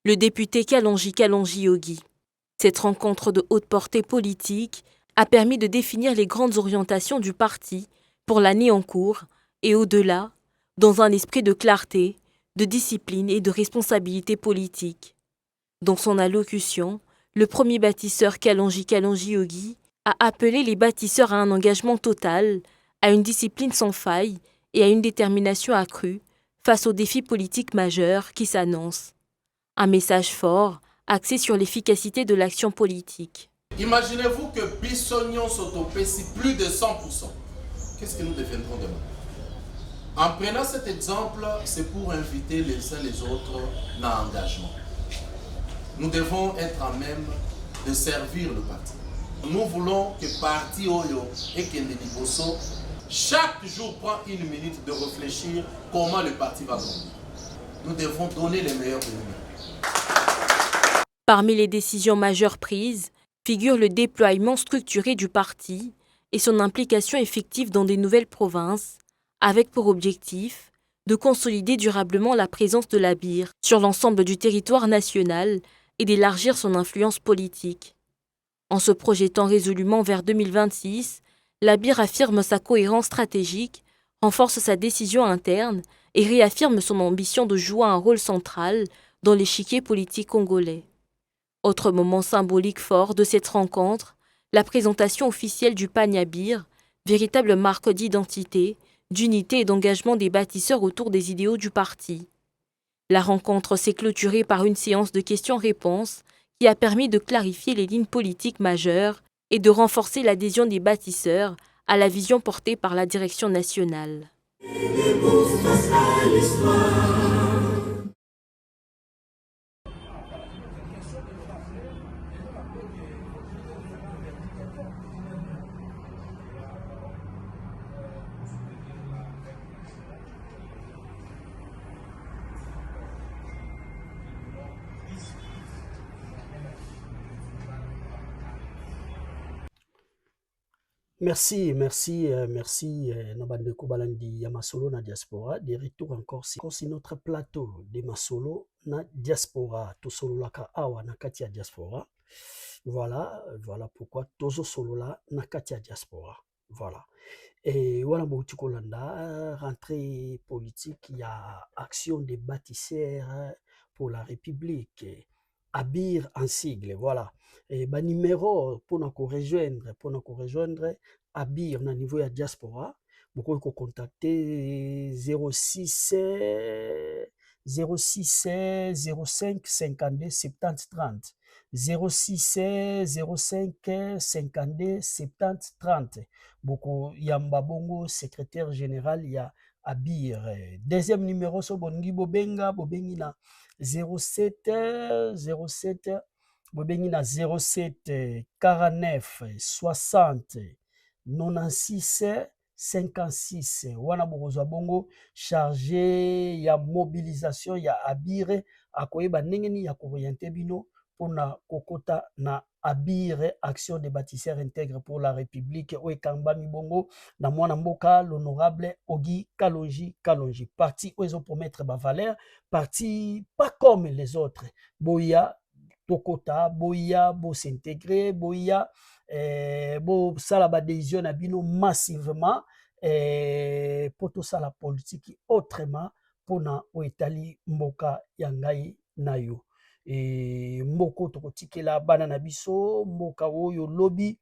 le député Kalonji Ogi. Cette rencontre de haute portée politique a permis de définir les grandes orientations du parti pour l'année en cours et au-delà, dans un esprit de clarté, de discipline et de responsabilité politique. Dans son allocution, le premier bâtisseur Kalonji Ogi a appelé les bâtisseurs à un engagement total, à une discipline sans faille et à une détermination accrue face aux défis politiques majeurs qui s'annoncent. Un message fort, axé sur l'efficacité de l'action politique. Imaginez-vous que Bissognon s'autopécie plus de 100%. Qu'est-ce que nous deviendrons demain? En prenant cet exemple, c'est pour inviter les uns les autres dans l'engagement. nous devons être à même de servir le parti. Nous voulons que parti Oyo et Kende Liboso, chaque jour prend une minute de réfléchir comment le parti va grandir. Nous devons donner les meilleurs de nous-mêmes. Parmi les décisions majeures prises figure le déploiement structuré du parti et son implication effective dans des nouvelles provinces, avec pour objectif de consolider durablement la présence de la BIR sur l'ensemble du territoire national et d'élargir son influence politique. En se projetant résolument vers 2026, la BIR affirme sa cohérence stratégique, renforce sa décision interne et réaffirme son ambition de jouer un rôle central dans l'échiquier politique congolais. Autre moment symbolique fort de cette rencontre, la présentation officielle du Pania BIR, véritable marque d'identité, d'unité et d'engagement des bâtisseurs autour des idéaux du parti. La rencontre s'est clôturée par une séance de questions-réponses qui a permis de clarifier les lignes politiques majeures et de renforcer l'adhésion des bâtisseurs à la vision portée par la direction nationale. Merci, Nabandeko Balandi Yamasolo na diaspora. De retour encore c'est notre plateau de Masolo na diaspora. To solo laka awa na katia diaspora. Voilà pourquoi tozo solo la na katia diaspora. Voilà. Et voilà Kolanda, rentrée politique, il y a action des bâtisseurs pour la République. ABIR en sigle, voilà. Et ben numéro pour nous rejoindre ABIR na niveau ya diaspora, vous pouvez contacter 06 05 52 70 30 06 05 52 70 30. Beaucoup Yamba Bongo, secrétaire général, il y a ABIR. Deuxième numéro, so bongi bobengi na 07 49 60 96 56. Wana bokozwa bongo chargé ya mobilisation ya ABIR akoyeba ndenge nini ya orienter bino pona kokota na ABIR, action des bâtisseurs intègres pour la République, Oekambami Bongo, na mwana mboka, l'honorable Ogi Kalonji. Parti où ils ont promettre ba valeur, parti pas comme les autres. Boya, Tokota, Boya, Bo s'intégrer, Boya, Bo salaba décision na bino massivement, pour tout ça la politique autrement, pona Oetali Mboka Yangai Nayo. Et mboko tokotikela bana na biso mboka oyo lobi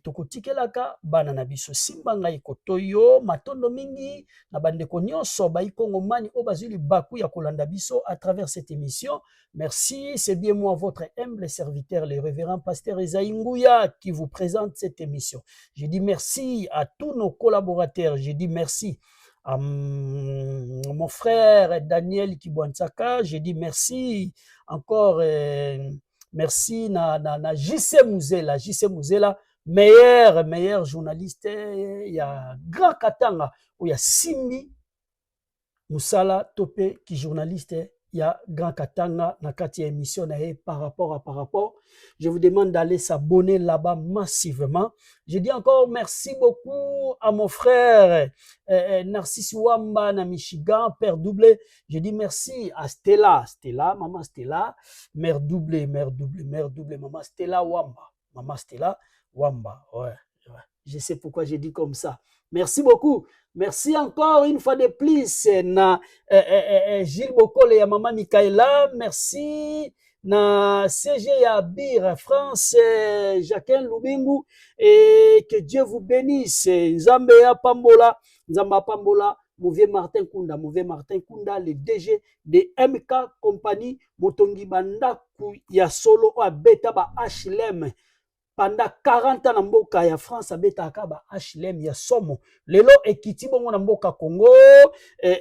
tokotikelaka bana na biso simba ngai kotoyo matondo mingi na bandeko nyonso baikongomani o bazili baku ya kolanda biso à travers cette émission. Merci, c'est bien moi votre humble serviteur le révérend pasteur Esaïe Nguya qui vous présente cette émission. Je dis merci à tous nos collaborateurs, je dis merci à mon frère Daniel Kibwansaka, je dis merci encore, merci na JC Mouzela, meilleur journaliste, il y a Grand Katanga, où il y a Simi Moussala Topé qui journaliste, il y a Grand Katanga, na kati émission par rapport. Je vous demande d'aller s'abonner là-bas massivement. Je dis encore merci beaucoup à mon frère Narcisse Wamba na Michigan, Père Doublé. Je dis merci à Stella, maman Stella, mère doublée, maman Stella Wamba. Ouais. Je sais pourquoi j'ai dit comme ça. Merci beaucoup. Merci encore une fois de plus na Gilles Bokole et maman Michaela. Merci na CG ya ABIR France, Jacqueline Lubingu, et que Dieu vous bénisse. Nzambe Pambola, Mauvais Martin Kunda, le DG de MK Company, Motongi Bandaku ya solo a beta ba HLM. pendant 40 ans na mboka ya France abetaka ba HLM ya somo. Lelo ekiti bongo na mboka Congo,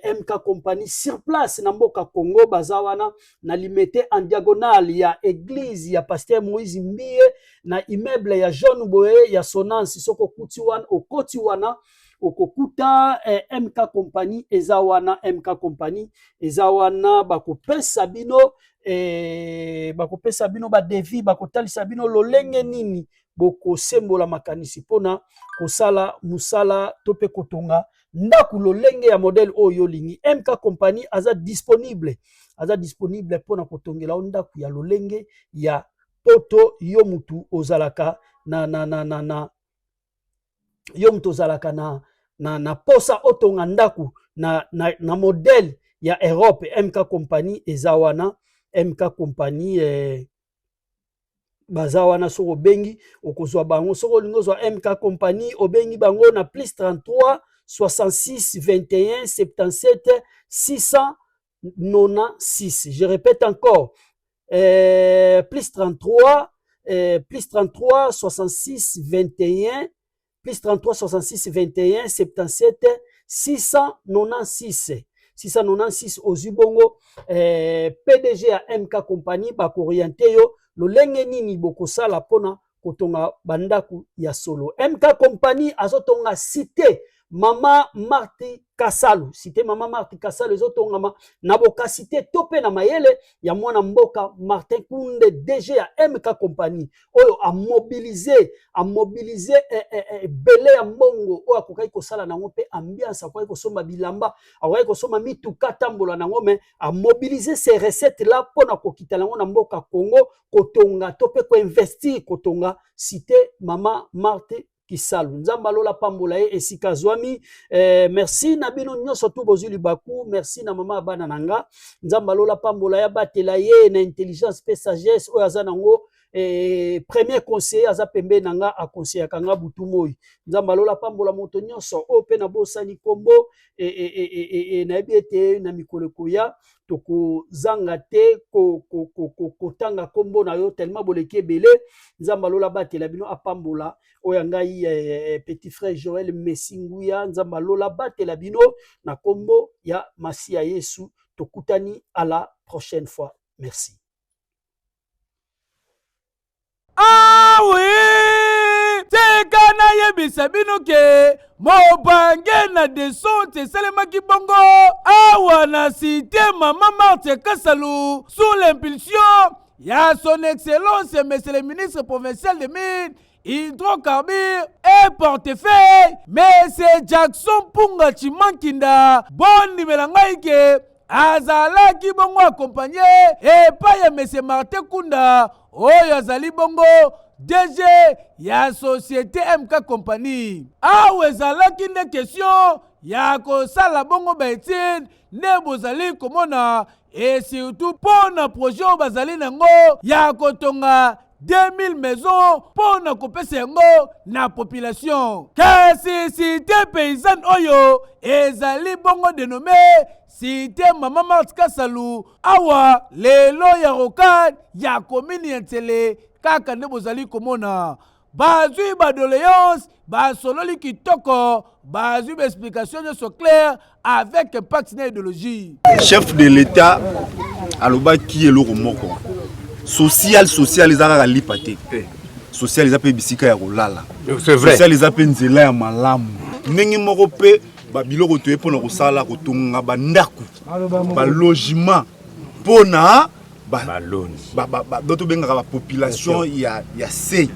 MK Company sur place na mboka Congo bazawana na limité en diagonale ya église ya pasteur Moïse Mbie na immeuble ya Jean Boye ya Sonance soko kuti wana okoti wana okokuta MK Company ezawana MK Company ezawana bakopesa bino ba devi bakotalisa bino lolenge nini boko sembola makanisi pona kosala musala tope kotonga ndaku lolenge ya modèle oyo lingi MK Company aza disponible pona kotongela ndaku ya lolenge ya poto yo mutu ozalaka yo mutu ozalaka na posa otonga ndaku na modèle ya Europe. MK Company ezawana MK Company bazawana soko bengi okozwa bango soko lingozwa MK Company obengi bango na plus 33 66 21 77 696. Je répète encore, plus 33 66 21 plus 33 66 21 77 696. 696 ozibongo PDG ya MK Company bakoriente yo lolenge nini bokosala pona kotonga bandaku ya solo. MK Company azotonga cité Mama Marti Kasalu. Cité Mama Marti Kasalu ezotongama na boka cité tope na mayele ya mwana mboka Martin Kunde DG ya MK Company oyo a mobiliser belé ya mbongo oyo akokai kosala nango pe ambiance akokai kosomba bilamba akokai kosomba mituka tambola nango me a mobiliser ces recettes là pona kokita nango na mboka Congo kotonga tope ko investir kotonga cité Mama Marti Kisalu. Nzamba lola pambola ye esika zwami. Merci na bino nyonso tu bozuli baku. Merci na mama bana nanga. Nzamba lola pambola ya batela ye na intelligence pe sagesse oyo aza nango premier conseiller aza pembe nanga a conseiller kanga butu moi. Nzamba lola pambola moto nyonso o pe na bosani kombo na ebiete na mikolo koya toko zanga te kotanga kombo na yo tellement boleke belé. Nzamba lola batela bino apambola oyangai petit frère Joël Messinguya. Nzamba lola batela bino na kombo ya Masia Yesu. Tokutani à la prochaine fois. Merci. Ah oui! Tekana yebisa bino ke mobange na descente salemaki bongo awa na cité Mama Marti Kasalu sous l'impulsion ya son excellence monsieur le ministre provincial de mines hydrocarbures et portefeuille monsieur Jackson Punga Chimankinda boni melangai ke azalaki bongo accompagné epai ya monsieur Martin Kunda oyo azali bongo DG ya société MK Company. Awe ezalaki nde question ya kosala bongo baétude nde bozali komona et surtout pona projet oyo bazali nango ya kotonga 2000 maisons pona kopesa yango na population. Kasi cité paysanne oyo ezali bongo dénommé cité Mama Marti Kasalu awa lelo ya rokade ya commune ya Ntele kaka nde bozali komona bazwi badoléance basololi kitoko bazwi explication nyonso claire avec impact na idéologie. Chef de l'État alobaki eloko moko social ezaka lipa te social eza pe bisika ya kolala social eza pe nzela ya malamu ndenge moko pe babiloko toye mpona kosala kotonga bandaku balogement mpona tobengaka bapopulation ya se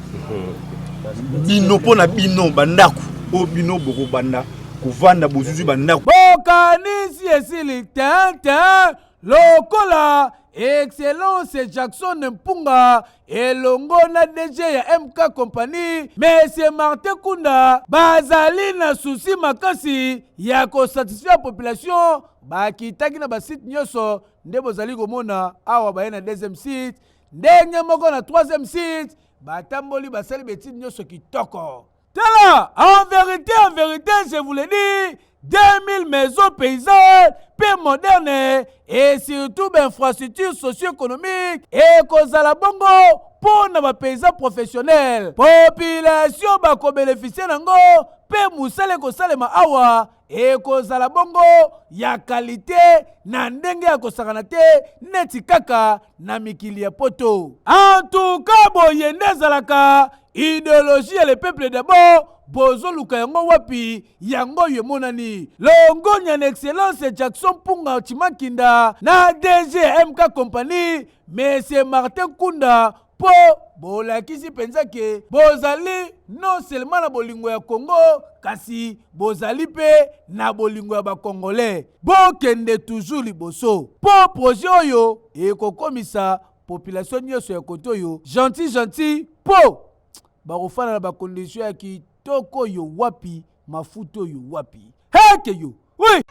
bino mpona bino bandaku oyo bino bokobanda kovanda bozuzwi bandaku bokanisi esili tete lokola excellence Jackson Mpunga elongo na DG ya MK Company monsieur Martin Kunda bazali na souci makasi ya kosatisfaire population bakitaki na basite nyonso nde bozali komona awa baye na deuxième site ndenge moko na troisième site batamboli basali betide nyonso kitoko Tala, en vérité, je vous l'ai dit, 2000 maisons paysannes, paix moderne et surtout infrastructures socio-économiques et kozala bongo pour les paysans professionnels. Population bako bénéficier nango, paix musale kosalema awa et kozala bongo ya qualité na ndenge ya kosakana te neti kaka na mikili ya poto. En tout cas, boyende zalaka idéologie et le peuple d'abord. Bozo luka yango wapi yango yemonani longo nyana excellence Jackson Punga Chimakinda na DG MK Company Monsieur Martin Kunda po bolakisi penza ke bozali non seulement na bolingo ya Congo kasi bozali pe na bolingo ya ba Congolais bokende toujours liboso po projet oyo ekokomisa population nyonso ya koto oyo gentil po bakofana na ba condition ya ki toko yo wapi mafuto yo wapi heke yo oui.